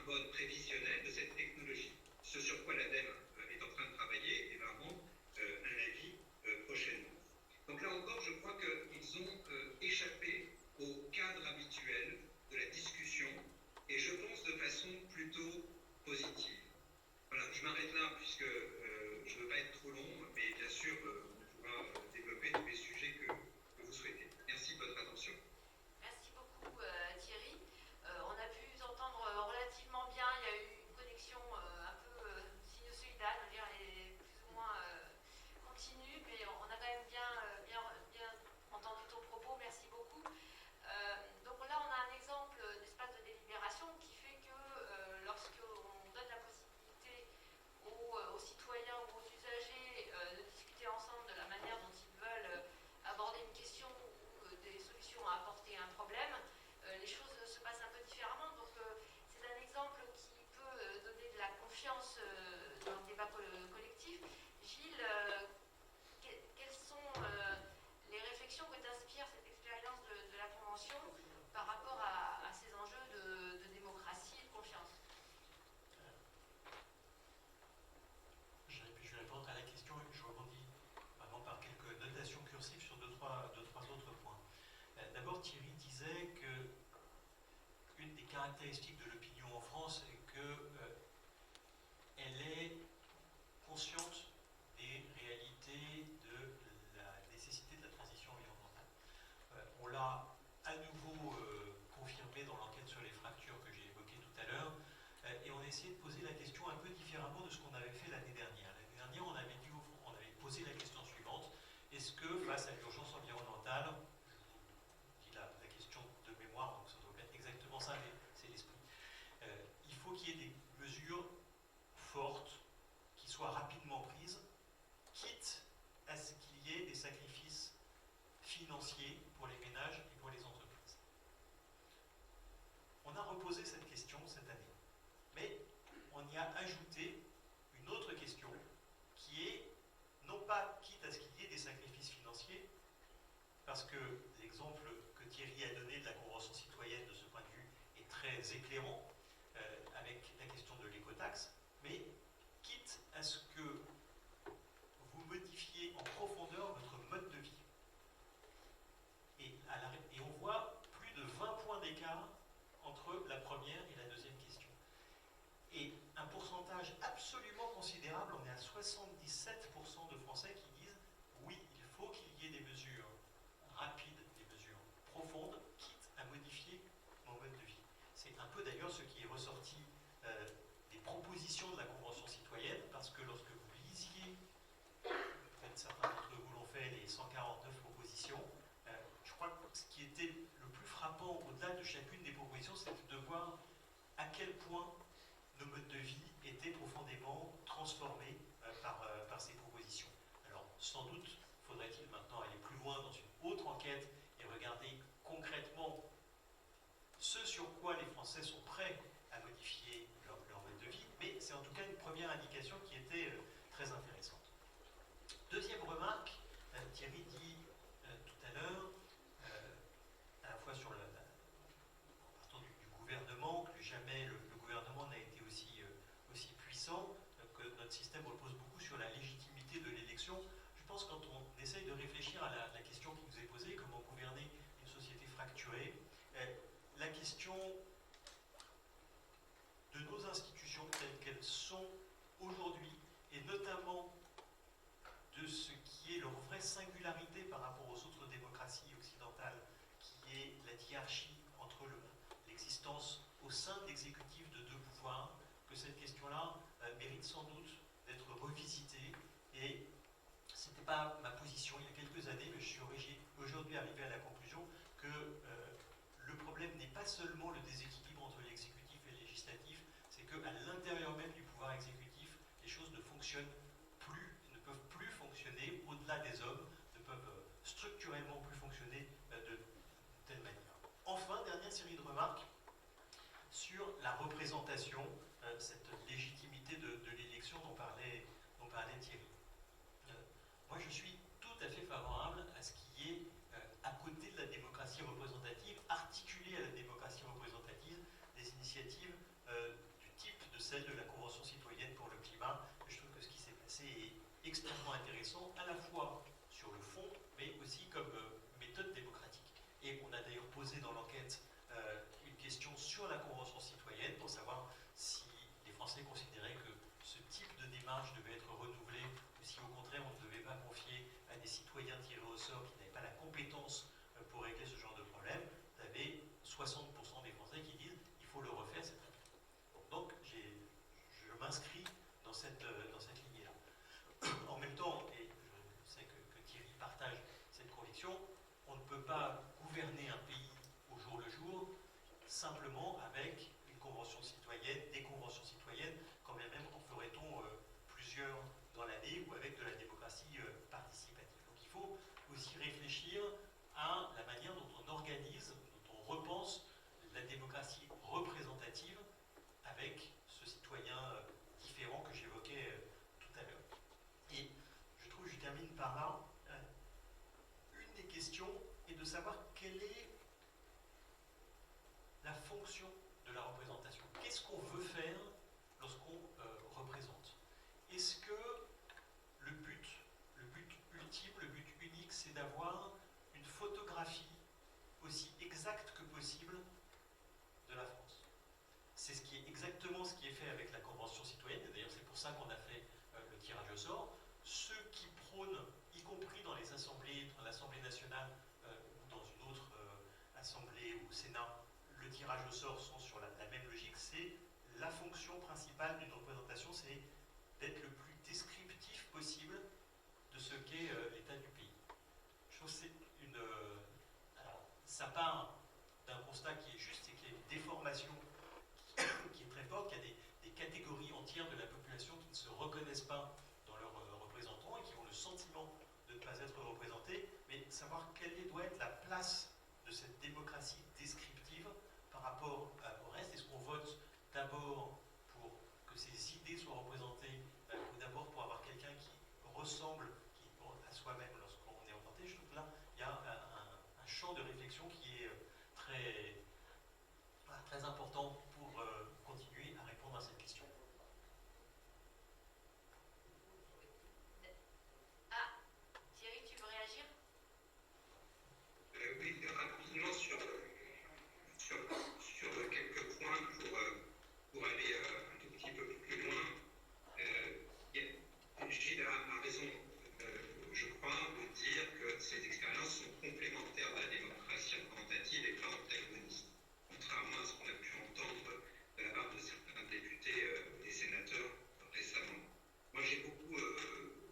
un mode prévisionnel de cette technologie. Ce sur quoi l'ADEME est en train de travailler et va rendre un avis prochainement. Donc là encore, je crois qu'ils ont échappé au cadre habituel de la discussion et je pense de façon plutôt positive. Voilà, je m'arrête là puisque je ne veux pas être trop long, mais bien sûr, on pourra développer tous les sujets que vous souhaitez. Merci de votre attention. Merci beaucoup Thierry. On a pu entendre relativement bien, il y a eu une connexion un peu sinusoïdale, je veux dire, elle est plus ou moins continue, mais on a quand même bien entendu ton propos, merci beaucoup. Donc là on a un exemple d'espace de délibération qui fait que lorsqu'on donne la possibilité aux citoyens ou aux usagers de discuter ensemble de la manière dont ils veulent aborder une question ou des solutions à apporter à un problème, les choses se passent un peu différemment. Donc c'est un exemple qui peut donner de la confiance dans le débat collectif. Gilles, quelles sont les réflexions que t'inspire cette expérience de la Convention par rapport à ces enjeux de démocratie et de confiance? Je vais répondre à la question et je rebondis vraiment par quelques notations cursives sur deux, trois autres points. D'abord, Thierry disait que une des caractéristiques de l'opinion en France est qu'elle est consciente des réalités de la nécessité de la transition environnementale. On l'a à nouveau confirmé dans l'enquête sur les fractures que j'ai évoquée tout à l'heure, et on a essayé de poser la question un peu différemment de ce qu'on avait fait l'année dernière. L'année dernière, on avait posé la question suivante: est-ce que face à l'urgence environnementale, je dis la question de mémoire, donc ça doit être exactement ça, mais c'est l'esprit, il faut qu'il y ait des mesures fortes qui soient rapidement prises, quitte à ce qu'il y ait des sacrifices financiers pour les ménages et pour les entreprises. On a reposé cette question cette année, mais on y a ajouté une autre question qui est non pas quitte à ce qu'il y ait des sacrifices financiers, parce que l'exemple que Thierry a donné de la Convention citoyenne de ce point de vue est très éclairant avec la question de l'écotaxe, mais quitte à ce que vous modifiez en profondeur votre mode de vie. Et on voit plus de 20 points d'écart entre la première et la deuxième question. Et un pourcentage absolument considérable, on est à 77% de Français qui disent oui, il faut qu'il y ait des mesures rapides, des mesures profondes, quitte à modifier mon mode de vie. C'est un peu d'ailleurs ce qui est ressorti des propositions de la Convention citoyenne, parce que lorsque vous lisiez, peut-être certains d'entre vous l'ont fait, les 149 propositions, je crois que ce qui était le plus frappant au-delà de chacune des propositions, c'était de voir à quel point nos modes de vie étaient profondément transformés par ces propositions. Alors, sans doute faudrait-il maintenant aller plus loin dans une autre enquête et regarder concrètement ce sur quoi les Français sont prêts à modifier leur mode de vie, mais c'est en tout cas une première indication qui était très intéressante. Deuxième remarque, Thierry dit tout à l'heure, à la fois sur en partant du gouvernement, que jamais le gouvernement n'a été aussi puissant, que notre système repose beaucoup sur la légitimité de l'élection. Je pense que quand on essaye de réfléchir à la question qui nous est posée, comment gouverner une société fracturée, la question de nos institutions telles qu'elles sont aujourd'hui, et notamment de ce qui est leur vraie singularité par rapport aux autres démocraties occidentales, qui est la hiérarchie entre l'existence au sein de l'exécutif de deux pouvoirs, que cette question-là mérite sans doute d'être revisitée. Et ce n'était pas ma position il y a quelques années, mais je suis aujourd'hui arrivé à la conclusion que le problème n'est pas seulement le déséquilibre entre l'exécutif et le législatif, c'est qu'à l'intérieur même du pouvoir exécutif, les choses ne fonctionnent plus, ne peuvent plus fonctionner au-delà des hommes, ne peuvent structurellement plus fonctionner de telle manière. Enfin, dernière série de remarques sur la représentation, cette légitimité de l'élection dont parlait Thierry. Moi, je suis tout à fait favorable à ce qu'il y ait, à côté de la démocratie représentative, articulée à la démocratie représentative, des initiatives extrêmement intéressant, à la fois sur le fond, mais aussi comme méthode démocratique. Et on a d'ailleurs posé dans l'enquête une question sur la Convention citoyenne pour savoir si les Français considéraient que ce type de démarche devait être renouvelé ou si au contraire on ne devait pas confier à des citoyens tirés au sort qui n'avaient pas la compétence pour régler ce genre de problème. Vous avez 60% des Français qui disent il faut le refaire, c'est très bien. Donc je m'inscris dans cette lignée-là. En même temps, et je sais que Thierry partage cette conviction, on ne peut pas gouverner un pays au jour le jour simplement avec une convention citoyenne, des conventions citoyennes, quand bien même en ferait-on plusieurs dans l'année ou avec de la démocratie participative. Donc il faut aussi réfléchir à la manière dont on organise, dont on repense la démocratie représentative avec ce citoyen différent que j'évoquais tout à l'heure. Et je trouve, je termine par là, une des questions est de savoir quelle est la fonction de la représentation. Qu'est-ce qu'on veut faire lorsqu'on représente? Est-ce que le but ultime, le but unique, c'est d'avoir une photographie aussi exacte que possible de la France? C'est exactement ce qui est fait avec la Convention citoyenne, et d'ailleurs c'est pour ça qu'on a fait le tirage au sort. Ceux qui prônent, y compris dans les assemblées, dans l'Assemblée nationale ou dans une autre assemblée ou au Sénat, le tirage au sort sont sur la même logique. C'est la fonction principale d'une représentation, c'est d'être le plus descriptif possible de ce qu'est l'état du pays. Je trouve que c'est une... alors, ça part d'un constat qui est juste, c'est qu'il y a une déformation qui est très forte, qu'il y a des catégories entières de la population qui ne se reconnaissent pas dans leurs représentants et qui ont le sentiment de ne pas être représentés, mais savoir quelle doit être la place de cette démocratie descriptive par rapport au reste. Est-ce qu'on vote d'abord pour que ces idées soient représentées ou d'abord pour avoir quelqu'un qui ressemble à soi-même lorsqu'on est représenté? Je trouve que là, il y a un champ de réflexion qui est très important pour continuer à répondre à cette question. Ah, Thierry, tu veux réagir? Oui, rapidement sur quelques points pour aller un tout petit peu plus loin. Gilles a raison, je crois, de dire que ces expériences sont complémentaires de la démocratie représentative et pas antagonistes, contrairement à ce qu'on a pu entendre de la part de certains députés et sénateurs récemment. Moi, j'ai beaucoup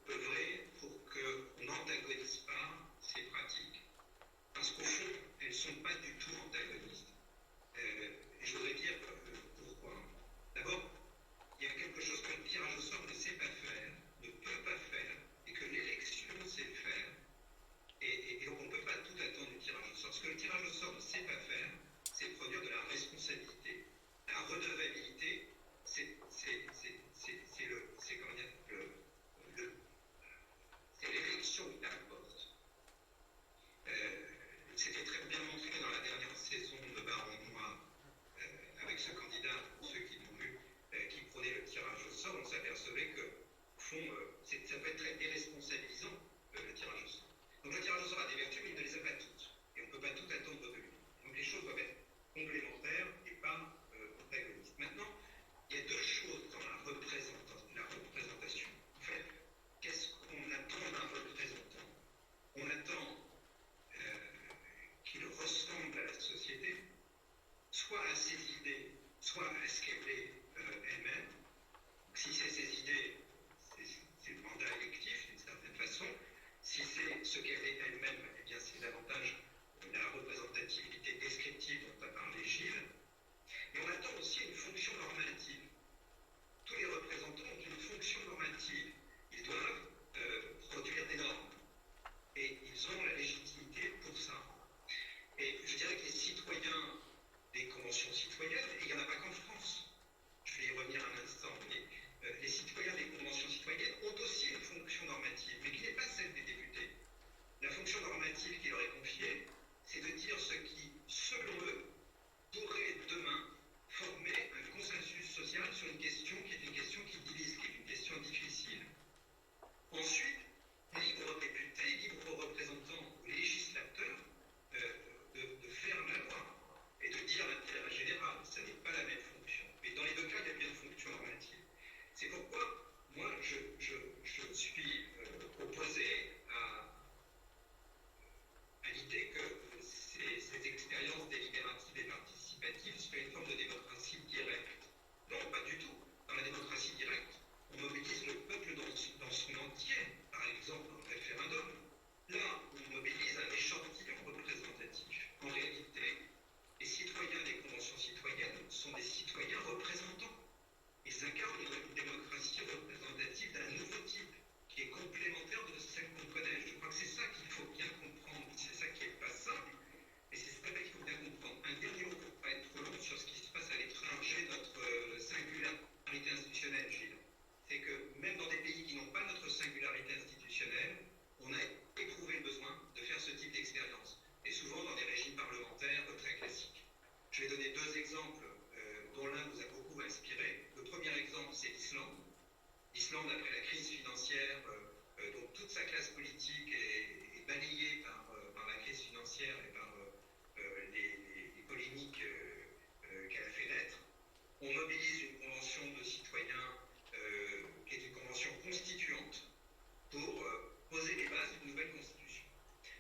œuvré pour qu'on n'antagonise pas ces pratiques, parce qu'au fond, elles ne sont pas du tout antagonistes. Et je voudrais dire pourquoi. D'abord, il y a quelque chose que le tirage au sort ne sait pas faire, ne peut pas faire, et que l'élection sait faire. Et donc on ne peut pas tout attendre du tirage au sort. Ce que le tirage au sort ne sait pas faire, c'est produire de la responsabilité. La redevabilité, c'est l'élection qui l'apporte. C'était très bien montré dans la dernière saison de Baron Noir, avec ce candidat, pour ceux qui l'ont vu, qui prenait le tirage au sort. On s'apercevait que, au fond, ça peut être très déresponsabilisant, le tirage au sort. Donc le tirage au sort a des vertus, mais il ne les a pas toutes. Et on ne peut pas tout attendre de lui. Donc les choses doivent être complémentaires et pas antagonistes. Maintenant, il y a deux choses dans la représentation. En fait, qu'est-ce qu'on attend d'un représentant? On attend qu'il ressemble à la société, soit à ses idées, soit à ce qu'elle est elle-même. Si c'est ses idées, c'est le mandat électif d'une certaine façon. Si c'est ce qu'elle est elle-même, eh bien c'est davantage la représentativité descriptive dont a parlé Gilles. Mais on attend aussi une fonction normative. Tous les représentants ont une fonction normative. Ils doivent produire des normes. Et ils ont la légitimité pour ça. Et je dirais que les citoyens des conventions citoyennes, et il n'y en a pas qu'en France, je vais y revenir un instant, mais les citoyens des conventions citoyennes ont aussi une fonction normative, mais qui n'est pas celle des députés. La fonction normative qui leur est confiée, c'est de dire ce qui, selon eux, pourrait demain former un consensus social sur une question qui est une question qui divise, qui est une question difficile. Ensuite, Islande, après la crise financière, donc toute sa classe politique est balayée par la crise financière et par les polémiques qu'elle a fait naître. On mobilise une convention de citoyens qui est une convention constituante pour poser les bases d'une nouvelle constitution.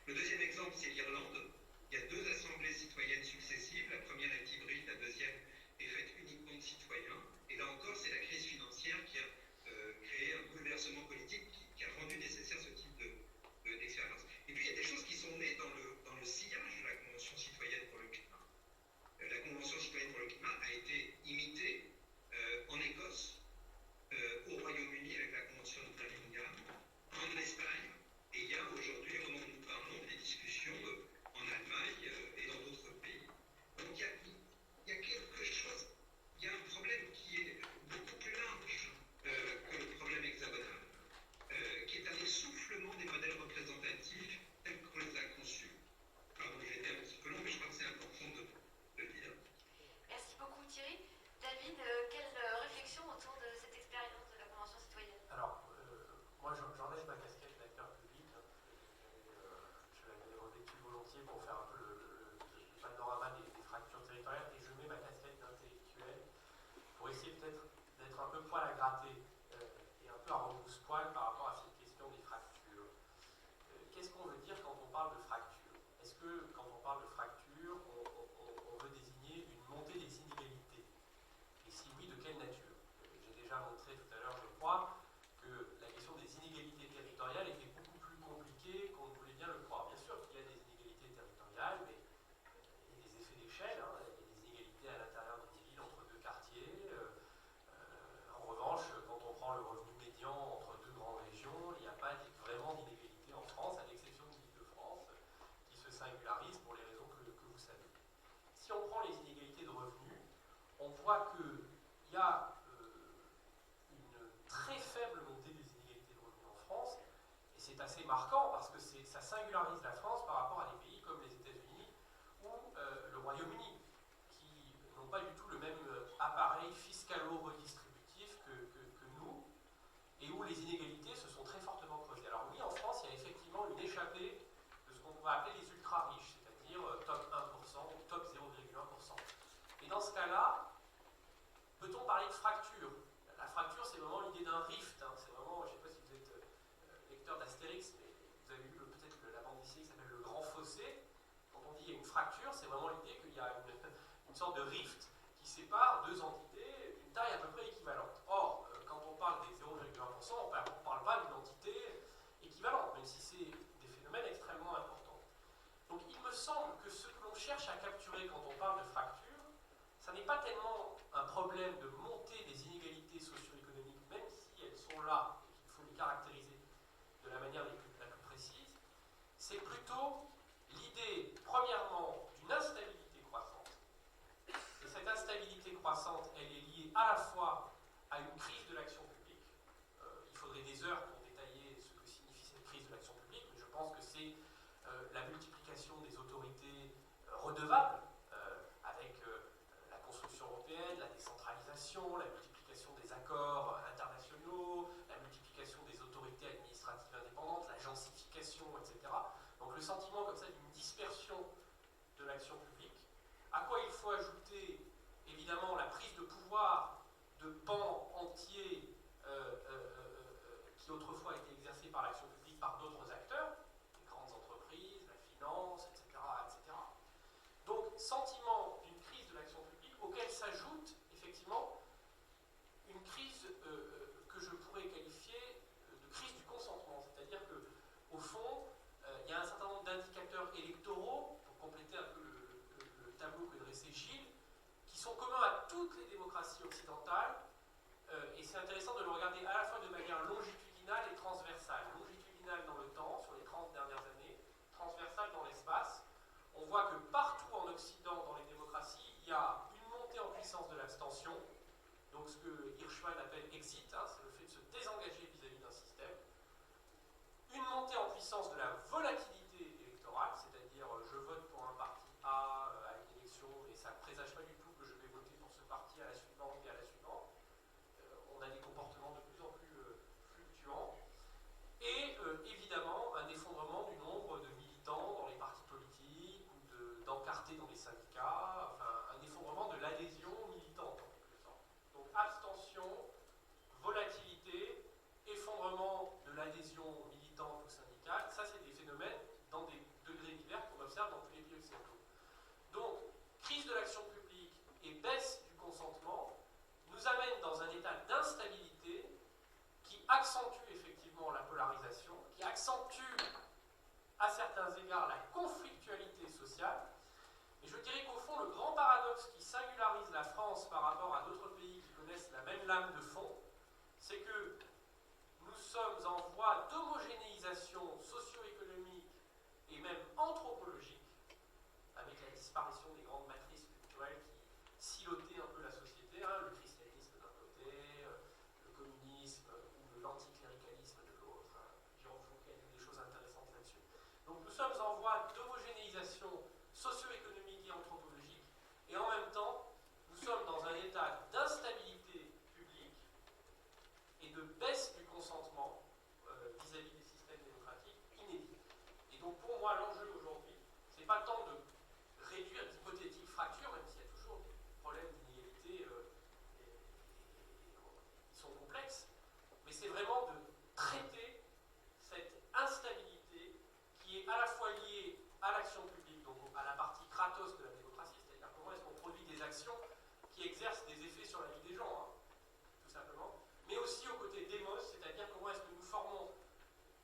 Le deuxième exemple, c'est l'Irlande. Il y a 2 assemblées citoyennes successives. La première est hybride, la deuxième est faite uniquement de citoyens. Et là encore, c'est la crise financière qui a créé un bouleversement politique qui a rendu nécessaire ce type d'expérience. Et puis, il y a des choses qui sont nées dans le sillage de la Convention citoyenne pour le climat. La Convention citoyenne pour le climat a été imitée en Écosse, au Royaume-Uni avec la Convention de Birmingham, en Espagne, et il y a aujourd'hui, au moment où nous parlons, des discussions en Allemagne et dans d'autres pays. Donc il y a quelque chose, il y a un problème qui est beaucoup plus large que le problème hexagonal, qui est un essoufflement des modèles représentatifs tels qu'on les a conçus. Pardon, j'ai été un petit peu long, mais je crois que c'est important de le dire. Merci beaucoup Thierry. David, quelle réflexion autour de cette expérience de la Convention citoyenne? Alors, moi j'enlève ma casquette d'acteur public, hein, je l'avais revêtue volontiers pour faire un peu le panorama des fractures territoriales, et je mets ma casquette d'intellectuel pour essayer peut-être d'être un peu poil à gratter et un peu à rebrousse-poil par rapport à cette question des fractures. Qu'est-ce qu'on veut dire quand on parle de fracture? Est-ce que quand on parle de fracture, on veut désigner une montée des inégalités? Et si oui, de quelle nature? J'ai déjà montré tout à l'heure, je crois, que la question des inégalités territoriales était beaucoup plus compliquée qu'on ne voulait bien le croire. Bien sûr qu'il y a des inégalités territoriales, mais il y a des effets d'échelle, hein. Il y a des inégalités à l'intérieur d'une ville entre 2 quartiers. En revanche, quand on prend le revenu médian entre 2 grandes régions, il n'y a pas vraiment d'inégalité en France, à l'exception de l'Île-de-France, qui se singularise pour les raisons que vous savez. Si on prend les inégalités de revenus, on voit qu'il y a une très faible montée des inégalités de revenus en France, et c'est assez marquant parce que ça singularise la France par rapport à des pays comme les États-Unis ou le Royaume-Uni, qui n'ont pas du tout le même appareil fiscalo-redistributif que nous, et où les inégalités se sont très fortement creusées. Alors oui, en France, il y a effectivement une échappée de ce qu'on pourrait appeler les ultra-riches, c'est-à-dire top 1% ou top 0,1%. Et dans ce cas-là, peut-on parler de fracture? La fracture, c'est vraiment l'idée d'un rift. Hein. C'est vraiment, je ne sais pas si vous êtes lecteur d'Astérix, mais vous avez lu peut-être la bande dessinée qui s'appelle Le Grand Fossé. Quand on dit qu'il y a une fracture, c'est vraiment l'idée qu'il y a une sorte de rift qui sépare 2 entités d'une taille à peu près équivalente. Or, quand on parle des 0,1%, on ne parle pas d'une entité équivalente, même si c'est des phénomènes extrêmement importants. Donc il me semble que ce que l'on cherche à capturer quand on parle de fracture, ça n'est pas tellement un problème de montée des inégalités socio-économiques, même si elles sont là et qu'il faut les caractériser de la manière la plus précise, c'est plutôt l'idée, premièrement, d'une instabilité croissante. Et cette instabilité croissante, elle est liée à la fois à une crise de l'action publique. Il faudrait des heures pour détailler ce que signifie cette crise de l'action publique, mais je pense que c'est la multiplication des autorités redevables, avec la construction européenne, la décentralisation, la multiplication des accords internationaux, la multiplication des autorités administratives indépendantes, la gensification, etc. Donc le sentiment comme ça d'une dispersion de l'action publique, à quoi il faut ajouter évidemment la prise de pouvoir de pans entiers qui autrefois étaient exercés par l'action publique par d'autres acteurs, les grandes entreprises, la finance, etc., etc. Donc, sentiment d'une crise de l'action publique auquel s'ajoute effectivement une crise que je pourrais qualifier de crise du consentement. C'est-à-dire qu'au fond, il y a un certain nombre d'indicateurs électoraux, pour compléter un peu le tableau que dressait Gilles, qui sont communs à tous vers la conflictualité sociale. Et je dirais qu'au fond, le grand paradoxe qui singularise la France par rapport à d'autres pays qui connaissent la même lame de fond, c'est que nous sommes en voie d'homogénéisation socio-économique et même anthropologique, avec la disparition des grandes matrices culturelles qui silotaient un peu la société, hein, le christianisme d'un côté, le communisme ou l'anticléricalisme de l'autre. Hein. Jérôme Fourquet a dit des choses intéressantes là-dessus. Donc nous sommes en voie d'homogénéisation socio-économique et anthropologique, et en même temps, nous sommes dans un état d'instabilité publique et de baisse du consentement vis-à-vis des systèmes démocratiques inédits. Et donc pour moi, l'enjeu aujourd'hui, c'est pas tant de réduire d'hypothétiques fractures, même s'il y a toujours des problèmes d'inégalité, ils sont complexes, mais c'est vraiment de traiter cette instabilité qui est à la fois liée à l'action publique, donc à la partie kratos de la démocratie, c'est-à-dire comment est-ce qu'on produit des actions qui exercent des effets sur la vie des gens, hein, tout simplement, mais aussi au côté démos, c'est-à-dire comment est-ce que nous formons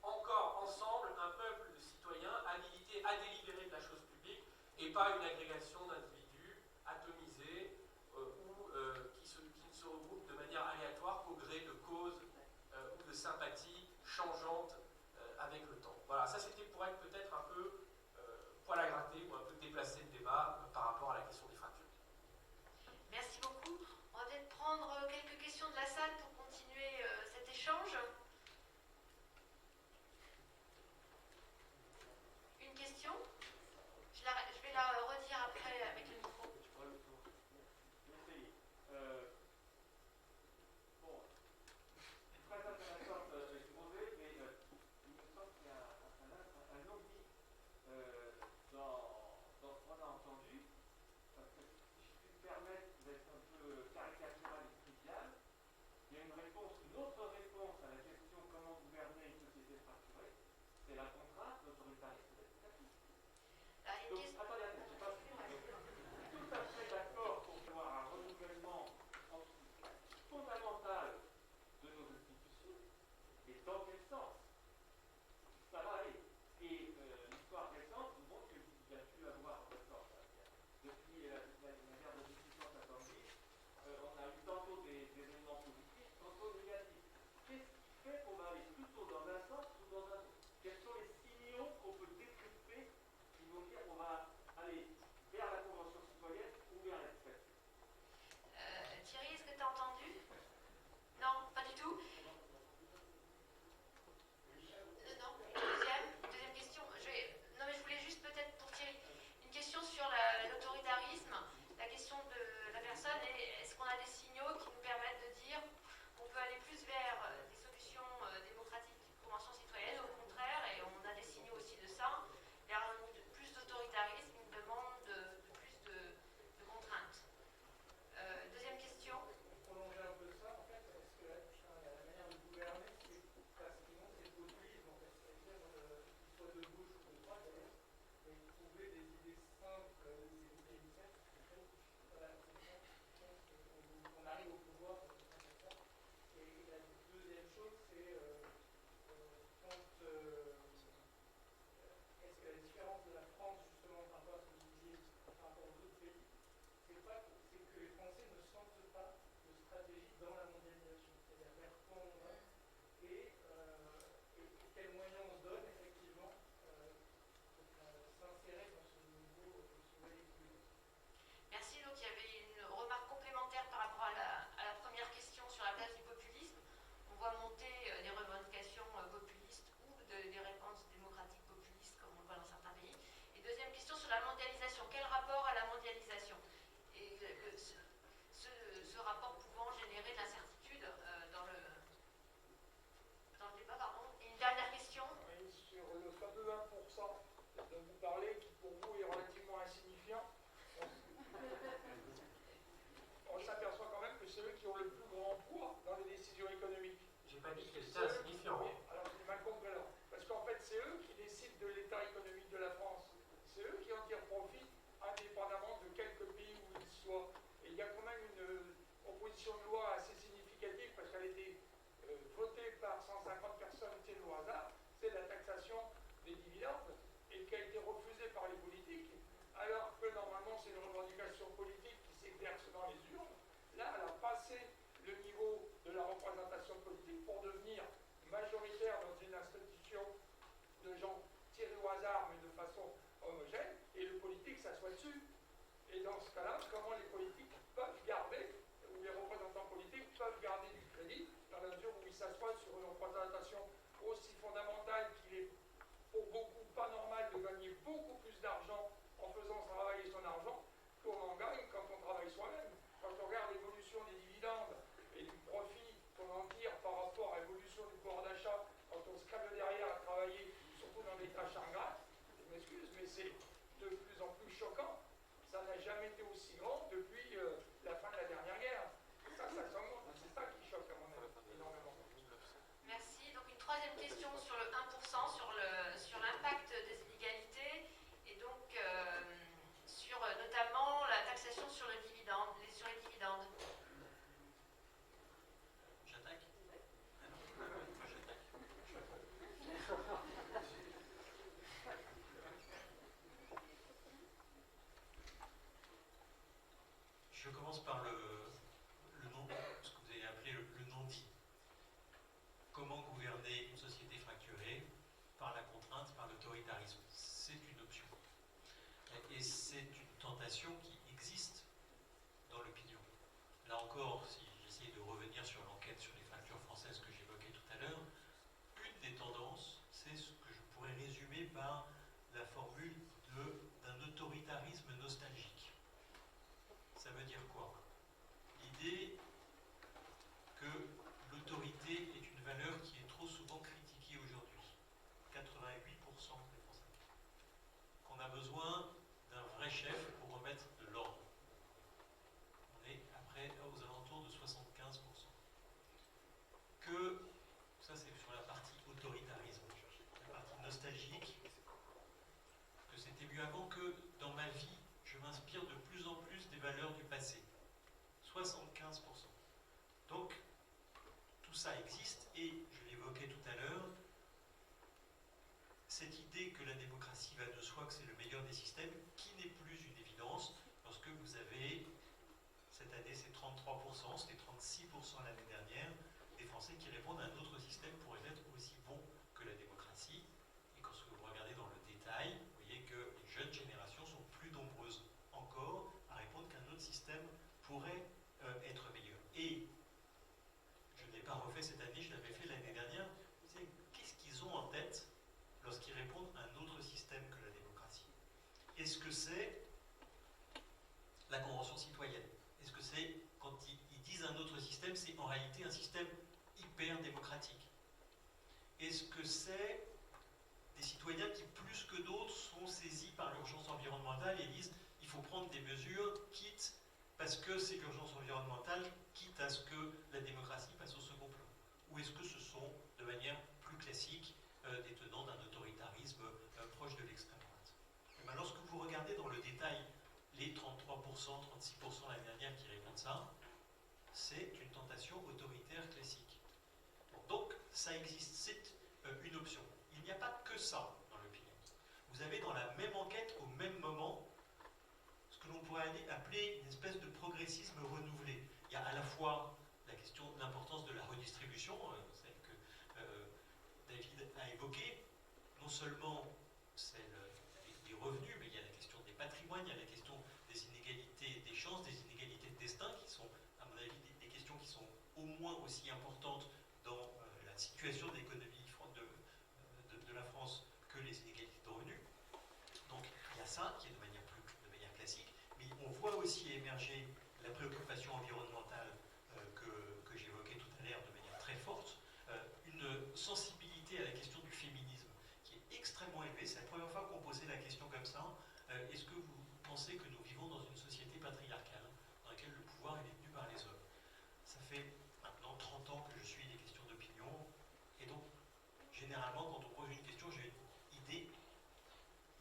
encore ensemble un peuple de citoyens habilités à délibérer de la chose publique et pas une agrégation d'individus atomisés qui ne se regroupent de manière aléatoire qu'au gré de causes ou de sympathies changeantes avec le temps. Voilà, ça c'était pour être peut-être un peu poil à gratter ou un peu déplacer le débat par rapport à la question des fractures. Merci beaucoup. On va peut-être prendre quelques questions de la salle pour continuer cet échange. Une question? Je vais la redire après avec le micro. Bon, très intéressante exposé, mais il me semble qu'il y a un oubli dans ce qu'on a entendu, parce que si je puis me permettre d'être un peu caricatural et trivial, il y a une autre réponse à la question comment gouverner une société fracturée, c'est la contrainte, l'autoritarisme et l'éducatif. Donc, attendez, je n'ai pas fini. Je suis tout à fait d'accord pour avoir un renouvellement fondamental de nos institutions, et dans quel sens ça va aller. Et l'histoire récente nous montre qu'il y a pu avoir d'accord. Depuis la guerre de 1870, on a eu tantôt des éléments positifs, tantôt négatifs. Qu'est-ce qui fait qu'on va aller plutôt dans un sens ou dans un autre? Quels sont les signaux qu'on peut décrypter qui vont dire qu'on va aller vers la Convention citoyenne ou vers l'expression? Thierry, est-ce que tu as entendu? Non, pas du tout. Non, deuxième question. Non, mais je voulais juste peut-être pour Thierry, une question sur l'autoritarisme. La question de la personne est, est-ce qu'on a des signaux qui nous permettent de dire qu'on peut aller plus vers des solutions démocratiques, convention citoyenne, au contraire, et on a des signaux aussi de ça, vers plus d'autoritarisme, une demande de plus de contraintes. Deuxième question. Pour prolonger un peu ça, en fait, est-ce que la manière de gouverner, c'est pratiquement c'est le populisme, en fait, c'est-à-dire qu'il soit de gauche ou de droite d'ailleurs, et trouver des idées simples, des idées initiales qui font qu'on arrive au pouvoir de façon comme ça. Et la deuxième chose, c'est quand est-ce que la différence de la France, justement, par rapport à ce que vous disiez, par rapport aux autres pays, c'est que les Français ne sentent pas de stratégie dans la mondialisation, c'est-à-dire vers quoi on va et quels moyens on se donne effectivement pour s'insérer dans ce nouveau équilibre. Merci. Donc il y avait une remarque complémentaire par rapport à la première question sur la place du populisme. On voit monter des revendications populistes ou des réponses démocratiques populistes, comme on le voit dans certains pays. Et deuxième question sur la mondialisation. Quel rapport à la mondialisation? Et ce rapport pouvant générer de l'incertitude dans le débat, pardon. Et une dernière question. Oui, sur le fameux 1% dont vous parlez, qui pour vous est relativement insignifiant, on s'aperçoit quand même que c'est eux qui ont le plus grand poids dans les décisions économiques. J'ai pas dit qu'elle était insignifiante. Oui, alors j'ai mal compris alors. Parce qu'en fait, c'est eux qui décident de l'état économique de la France. C'est eux qui en tirent profit, indépendamment de quelques pays où ils soient. Et il y a quand même une proposition de loi assez significative, parce qu'elle a été votée par 150 personnes, c'est une loi hasard, c'est la taxation des dividendes, et qui a été là, elle a passé le niveau de la représentation politique pour devenir majoritaire dans une institution de gens tirés au hasard, mais de façon homogène, et le politique s'assoit dessus. Et dans ce cas-là, comment les politiques peuvent garder, ou les représentants politiques peuvent garder du crédit, dans la mesure où ils s'assoient sur une représentation aussi fondamentale qu'il est pour beaucoup pas normal de gagner beaucoup plus d'argent en faisant travailler son argent qu'on en gagne quand on travaille soi-même. Quand on regarde l'évolution des dividendes et du profit qu'on en tire par rapport à l'évolution du pouvoir d'achat, quand on se câble derrière à travailler, surtout dans des tâches ingrates, je m'excuse, mais c'est de plus en plus choquant. Ça n'a jamais été aussi grand depuis la fin de la dernière guerre. Ça s'augmente. C'est ça qui choque à mon avis énormément. Merci. Donc une troisième question sur le 1%, sur l'impact des inégalités et donc sur notamment la taxation sur le dividende, sur les dividendes. J'attaque. Je commence par le non, ce que vous avez appelé le non-dit. Comment gouverner une société fracturée par la contrainte, par l'autoritarisme? C'est une option. Et c'est une tentation qui existe dans l'opinion. Là encore, si j'essaie de revenir sur l'enquête sur les fractures françaises que j'évoquais tout à l'heure, une des tendances, c'est ce que je pourrais résumer par la formule d'un autoritarisme nostalgique. Ça veut dire quoi? L'idée que l'autorité est une valeur qui est trop souvent critiquée aujourd'hui. 88% des Français. Qu'on a besoin d'un vrai chef pour remettre de l'ordre. On est après aux alentours de 75%. Que, ça c'est sur la partie autoritarisme, la partie nostalgique, que c'était mieux avant, que dans ma vie, je m'inspire de plus en plus des valeurs du passé. 75%. Donc, tout ça existe et, je l'évoquais tout à l'heure, cette idée que la démocratie va de soi, que c'est le meilleur des systèmes, qui n'est plus une évidence lorsque vous avez, cette année c'est 33%, c'était 36% l'année dernière, des Français qui répondent à un autre système pourrait être aussi bon que la démocratie. Et quand vous regardez dans le détail, vous voyez que les jeunes générations sont plus nombreuses encore à répondre qu'un autre système pourrait être meilleur. Et je ne l'ai pas refait cette année, je l'avais fait l'année dernière. Vous savez, qu'est-ce qu'ils ont en tête lorsqu'ils répondent à un autre système que la démocratie? Est-ce que c'est la Convention citoyenne? Est-ce que c'est, quand ils disent un autre système, c'est en réalité un système hyper démocratique? Est-ce que c'est des citoyens qui, plus que d'autres, sont saisis par l'urgence environnementale et disent il faut prendre des mesures, quitte, parce que c'est l'urgence environnementale, quitte à ce que la démocratie passe au second plan? Ou est-ce que ce sont, de manière plus classique, des tenants d'un autoritarisme proche de l'extrême droite? Et bien, lorsque vous regardez dans le détail les 33%, 36% l'année dernière qui répondent ça, c'est une tentation autoritaire classique. Bon, donc, ça existe, c'est une option. Il n'y a pas que ça dans l'opinion. Vous avez dans la même enquête, au même moment, ce que l'on pourrait appeler une espèce de progressisme renouvelé. Il y a à la fois la question de l'importance de la redistribution, celle que David a évoquée, non seulement celle des revenus, mais il y a la question des patrimoines, il y a la question des inégalités des chances, des inégalités de destin, qui sont, à mon avis, des questions qui sont au moins aussi importantes dans la situation de l'économie de la France que les inégalités de revenus. Donc il y a ça qui est de manière classique, mais on voit aussi émerger la préoccupation environnementale que j'évoquais tout à l'heure de manière très forte, une sensibilité à la question du féminisme qui est extrêmement élevée. C'est la première fois qu'on posait la question comme ça. Est-ce que vous pensez que nous vivons dans une société patriarcale dans laquelle le pouvoir est détenu par les hommes? Ça fait maintenant 30 ans que je suis des questions d'opinion, et donc généralement quand on pose une question, j'ai une idée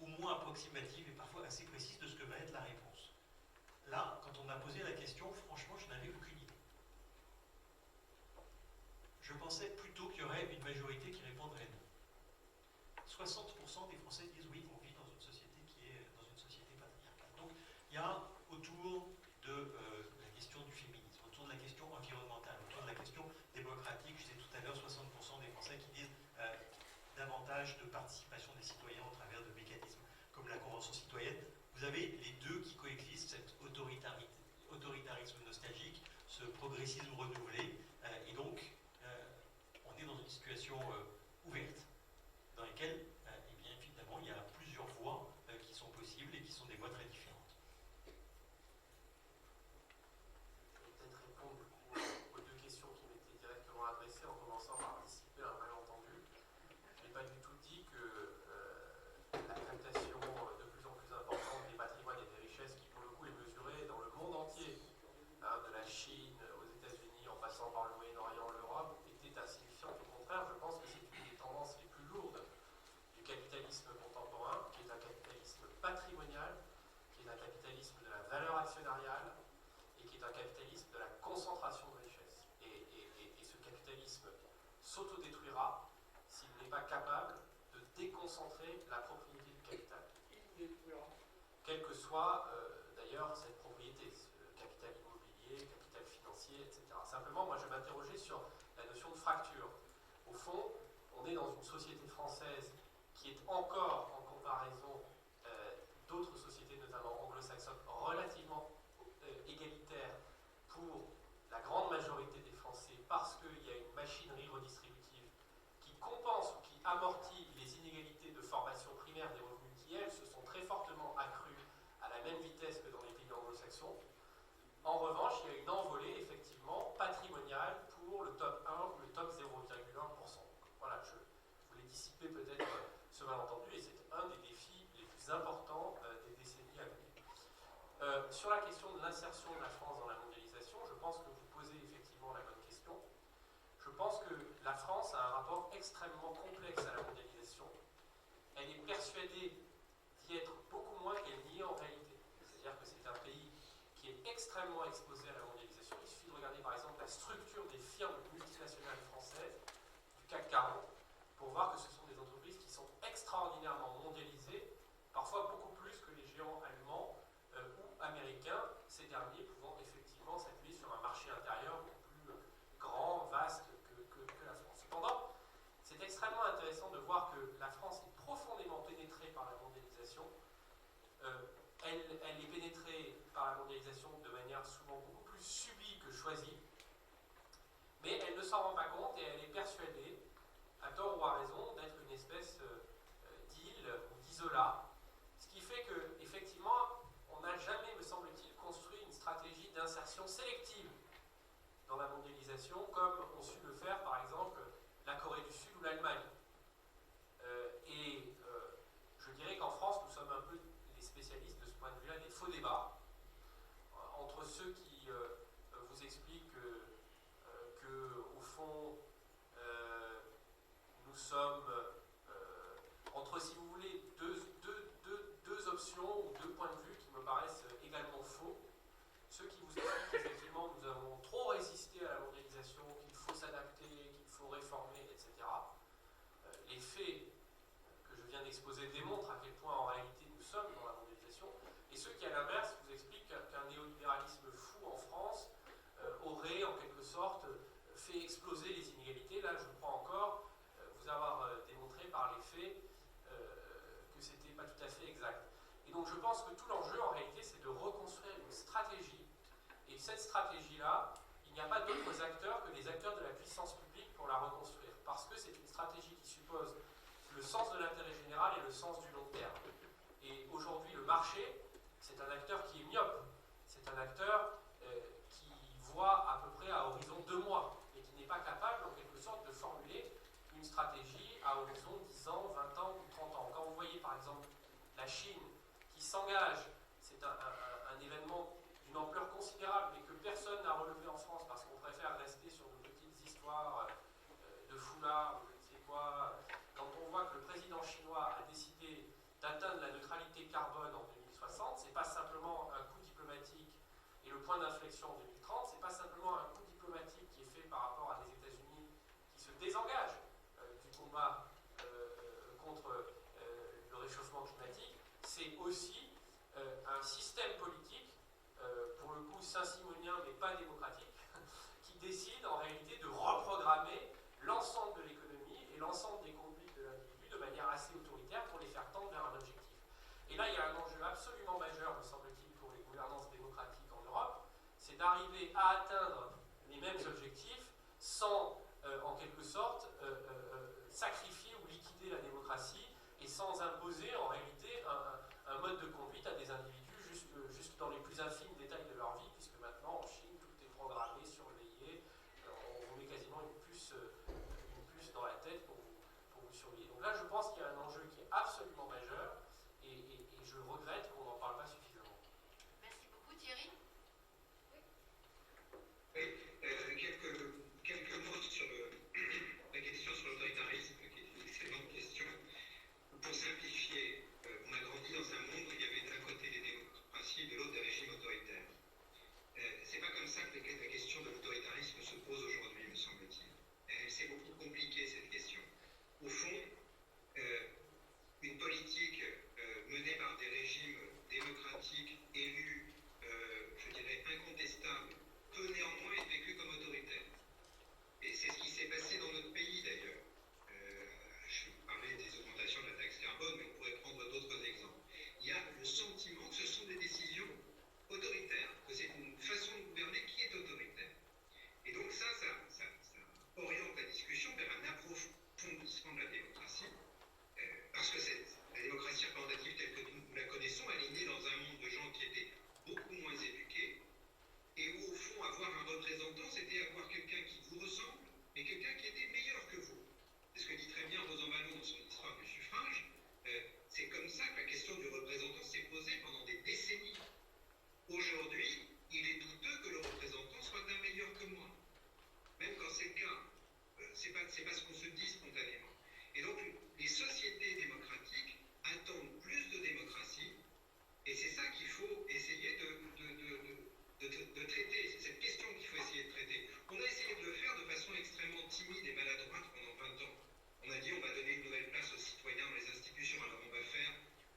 au moins approximative et parfois assez précise de ce que va être la réponse. Là, quand on a posé la question, franchement, je n'avais aucune idée. Je pensais plutôt qu'il y aurait une majorité qui répondrait non. 60% des Français disent oui, on vit dans une société qui est dans une société patriarcale. Donc, il y a autour de la question du féminisme, vous avez les deux qui coexistent, cet autoritarisme nostalgique, ce progressisme renouvelé, et donc on est dans une situation ouverte, dans laquelle, eh bien, évidemment, il y a plusieurs voies qui sont possibles et qui sont des voies très différentes. Je vais peut-être répondre du coup aux deux questions qui m'étaient directement adressées en commençant par dissiper un malentendu. Je n'ai pas du tout dit que la captation de plus en plus importante des patrimoines et des richesses qui pour le coup est mesurée dans le monde entier, hein, de la Chine aux États-Unis en passant par le Moyen-Orient, l'Europe, était insignifiante. Au contraire, je pense que c'est une des tendances les plus lourdes du capitalisme contemporain, qui est un capitalisme patrimonial, qui est un capitalisme de la valeur actionnariale et qui est un capitalisme de la concentration de richesses. Et ce capitalisme s'autodétruira s'il n'est pas capable de déconcentrer la propriété du capital. Quelle que soit d'ailleurs cette propriété, ce capital immobilier, capital financier, etc. Simplement, moi je m'interrogeais sur la notion de fracture. Au fond, on est dans une société française qui est encore, en comparaison d'autres sociétés, notamment anglo-saxonnes, relativement égalitaire pour la grande majorité des Français, parce qu'il y a une machinerie redistributive qui compense ou qui amortit les inégalités de formation primaire des revenus qui, elles, se sont très fortement accrues à la même vitesse que dans les pays anglo-saxons. En revanche, il y a une envolée, effectivement, patrimoniale pour le top 1 ou le top 0,1%. Voilà, je voulais dissiper peut-être ce malentendu, et c'est un des défis les plus importants des décennies à venir. Sur la question de l'insertion de la France dans la mondialisation, je pense que vous posez effectivement la bonne question. Je pense que la France a un rapport extrêmement complexe à la mondialisation. Elle est persuadée d'y être beaucoup moins qu'elle n'y est en réalité. C'est-à-dire que c'est un pays qui est extrêmement exposé à la mondialisation. Il suffit de regarder par exemple la structure des firmes multinationales françaises du CAC 40 pour voir que ce sont des entreprises qui sont extraordinairement mondialisées, parfois beaucoup plus que les géants allemands ou américains, ces derniers pouvant effectivement s'appuyer sur un marché intérieur beaucoup plus grand, vaste que la France. Cependant, c'est extrêmement intéressant de voir que la France est profondément pénétrée par la mondialisation. Elle est pénétrée par la mondialisation de manière souvent beaucoup plus subie que choisie, mais elle ne s'en rend pas compte et elle est persuadée, à tort ou à raison, d'être une espèce d'île ou d'isola, ce qui fait que, effectivement, on n'a jamais, me semble-t-il, construit une stratégie d'insertion sélective dans la mondialisation, comme ont su le faire, par exemple, la Corée du Sud ou l'Allemagne. Je dirais qu'en France, nous sommes un peu les spécialistes de ce point de vue-là des faux débats, entre ceux qui vous expliquent que, au fond, nous sommes entre, si vous voulez, deux options ou deux points de vue qui me paraissent également faux. Ceux qui vous expliquent qu'effectivement nous avons trop résisté à la mondialisation, qu'il faut s'adapter, qu'il faut réformer, etc. Les faits que je viens d'exposer démontrent à quel point en réalité nous sommes dans la mondialisation. Et ceux qui, à l'inverse, vous expliquent qu'un néolibéralisme fou en France aurait en quelque sorte fait exploser les inégalités. Là, je crois encore vous avoir démontré par les faits que ce n'était pas tout à fait exact. Et donc je pense que tout l'enjeu en réalité c'est de reconstruire une stratégie. Et cette stratégie-là, il n'y a pas d'autres acteurs que les acteurs de la puissance publique pour la reconstruire. Parce que c'est une stratégie qui suppose le sens de l'intérêt général et le sens du long terme. Et aujourd'hui, le marché, c'est un acteur qui est myope. C'est un acteur qui voit à peu près à horizon 2 mois et qui n'est pas capable, en quelque sorte, de formuler une stratégie à horizon 10 ans, 20 ans ou 30 ans. Quand vous voyez, par exemple, la Chine qui s'engage, c'est un événement d'une ampleur considérable, mais que personne n'a relevé en France parce qu'on préfère rester sur de petites histoires de foulard ou je ne sais quoi. Quand on voit que le président chinois a décidé d'atteindre la neutralité carbone en 2060, c'est pas simplement un coup diplomatique et le point d'inflexion en 2030, c'est pas simplement un coup diplomatique qui est fait par rapport à des États-Unis qui se désengagent du combat contre le réchauffement climatique, c'est aussi un système politique, pour le coup saint-simonien mais pas démocratique, qui décide en réalité de reprogrammer l'ensemble de l'économie et l'ensemble des conduites de l'individu de manière assez autoritaire pour les faire tendre vers un objectif. Et là, il y a un enjeu absolument majeur c'est d'arriver à atteindre les mêmes objectifs sans, en quelque sorte, sacrifier ou liquider la démocratie et sans imposer en réalité un mode de conduite à des individus jusque dans les plus infimes détails de leur vie, puisque maintenant en Chine tout est programmé, surveillé, on vous met quasiment une puce dans la tête pour vous surveiller. Donc là je pense qu'il y a un enjeu qui est absolument majeur et je regrette qu'on n'en parle pas suffisamment. Merci beaucoup Thierry. Oui, quelques mots sur la question sur l'autoritarisme, qui est une excellente question. Pour simplifier, on a grandi dans un monde où il y avait d'un côté des démocraties et de l'autre des régimes autoritaires. C'est pas comme ça que la question de l'autoritarisme se pose aujourd'hui, me semble-t-il. C'est beaucoup compliqué cette question. Au fond, une politique menée par des régimes démocratiques élus, je dirais incontestables, peut néanmoins être vécue comme autoritaire. Et c'est ce qui s'est passé dans notre pays d'ailleurs. Je parlais des augmentations de la taxe carbone, mais on pourrait prendre d'autres exemples. Il y a le sentiment que ce sont des décisions autoritaires, que c'est une façon de gouverner qui est autoritaire. Et donc ça oriente la discussion vers un approfondissement de la démocratie, parce que la démocratie représentative telle que nous la connaissons, elle est née dans un monde de gens qui étaient beaucoup moins éduqués, et où au fond avoir un représentant, c'était avoir quelqu'un qui vous ressemble, mais quelqu'un qui était meilleur que vous. C'est ce que dit très bien Rosan Ballon dans son histoire du suffrage. C'est comme ça que la question du représentant s'est posée pendant des décennies. Aujourd'hui, il est douteux que le représentant soit un meilleur que moi. Même quand c'est le cas. C'est pas ce qu'on se dit spontanément. Et donc, les sociétés démocratiques attendent plus de démocratie, et c'est ça qu'il faut essayer de traiter. C'est cette question qu'il faut essayer de traiter. On a essayé de le faire de façon extrêmement timide et maladroite pendant 20 ans. On a dit on va donner une nouvelle place aux citoyens dans les institutions, alors on va faire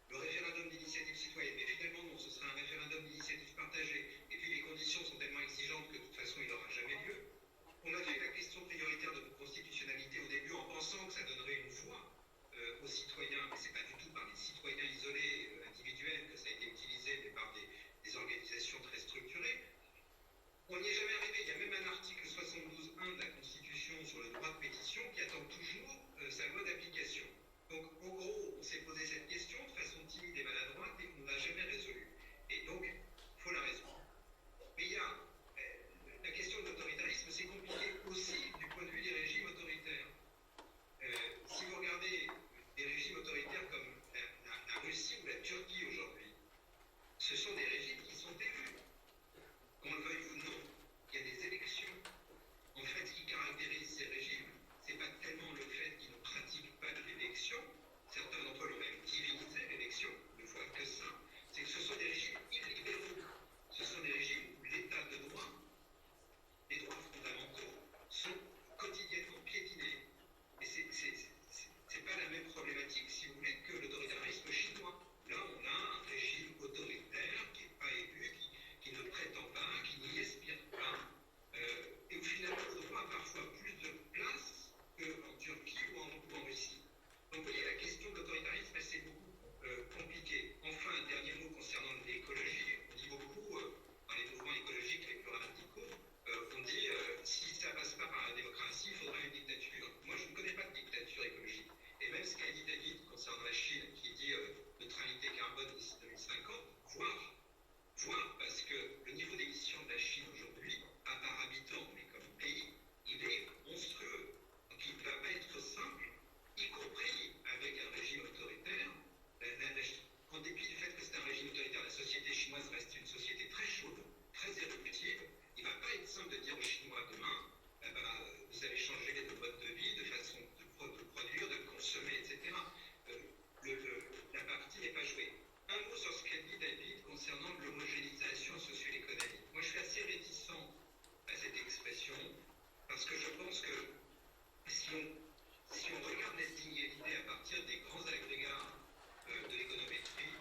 le référendum d'initiative citoyenne. Mais finalement non, ce sera un référendum d'initiative partagée. Et puis les conditions sont tellement exigeantes que de toute façon il n'aura jamais lieu. On a fait la question prioritaire de constitutionnalité au début en pensant que ça donnerait une voix aux citoyens, mais c'est pas du tout par les citoyens isolés, individuels, que ça a été utilisé, mais par des organisations très structurées. On n'y est jamais arrivé. Il y a même un article 72.1 de la Constitution sur le droit de pétition qui attend toujours sa loi d'application. Donc, en gros, on s'est posé cette question de façon timide et maladroite et on ne l'a jamais résolue. Et donc, il faut la résoudre. Mais il y a la question de l'autoritarisme, c'est compliqué aussi du point de vue des régimes autoritaires. Si vous regardez des régimes autoritaires comme la Russie ou la Turquie aujourd'hui, ce sont des régimes qui sont élus. Qu'on le veuille ou non, il y a des élections. En fait, ce qui caractérise ces régimes, c'est pas tellement le fait qu'ils ne pratiquent pas de l'élection, certains d'entre eux l'ont même divinisé l'élection, ne voient que ça, c'est que ce sont des régimes illibéraux. Ce sont des régimes où l'état de droit, les droits fondamentaux, sont quotidiennement piétinés. Et c'est pas la même problématique, si vous voulez, que l'autoritarisme chinois. Là, on a un régime autoritaire qui n'est pas élu, qui ne prétend pas, qui n'y aspire pas, et où finalement le droit a parfois plus de place qu'en Turquie ou en Russie. Donc vous voyez, la question de l'autoritarisme, c'est beaucoup compliqué. Enfin, un dernier mot concernant l'écologie. On dit beaucoup, dans les mouvements écologiques les plus radicaux, on dit si ça passe pas par la démocratie, il faudra une dictature. Moi, je ne connais pas de dictature écologique. Et même ce qu'a dit David concernant la Chine, qui dit neutralité carbone d'ici 2050, voire parce que le niveau d'émission de la Chine aujourd'hui, pas par habitant, mais comme pays, il est monstrueux. Donc il ne va pas être simple, y compris avec un régime autoritaire. En dépit du fait que c'est un régime autoritaire, la société chinoise reste une société très chaude, très éruptive. Il ne va pas être simple de dire aux Chinois demain, vous allez changer de mode de vie, de façon de produire, de consommer, etc. La partie n'est pas jouée. Un mot sur ce qu'a dit David concernant l'homogénéisation socio-économique. Moi, je suis assez réticent à cette expression parce que je pense que si on regarde l'inégalité à partir des grands agrégats de l'économétrie,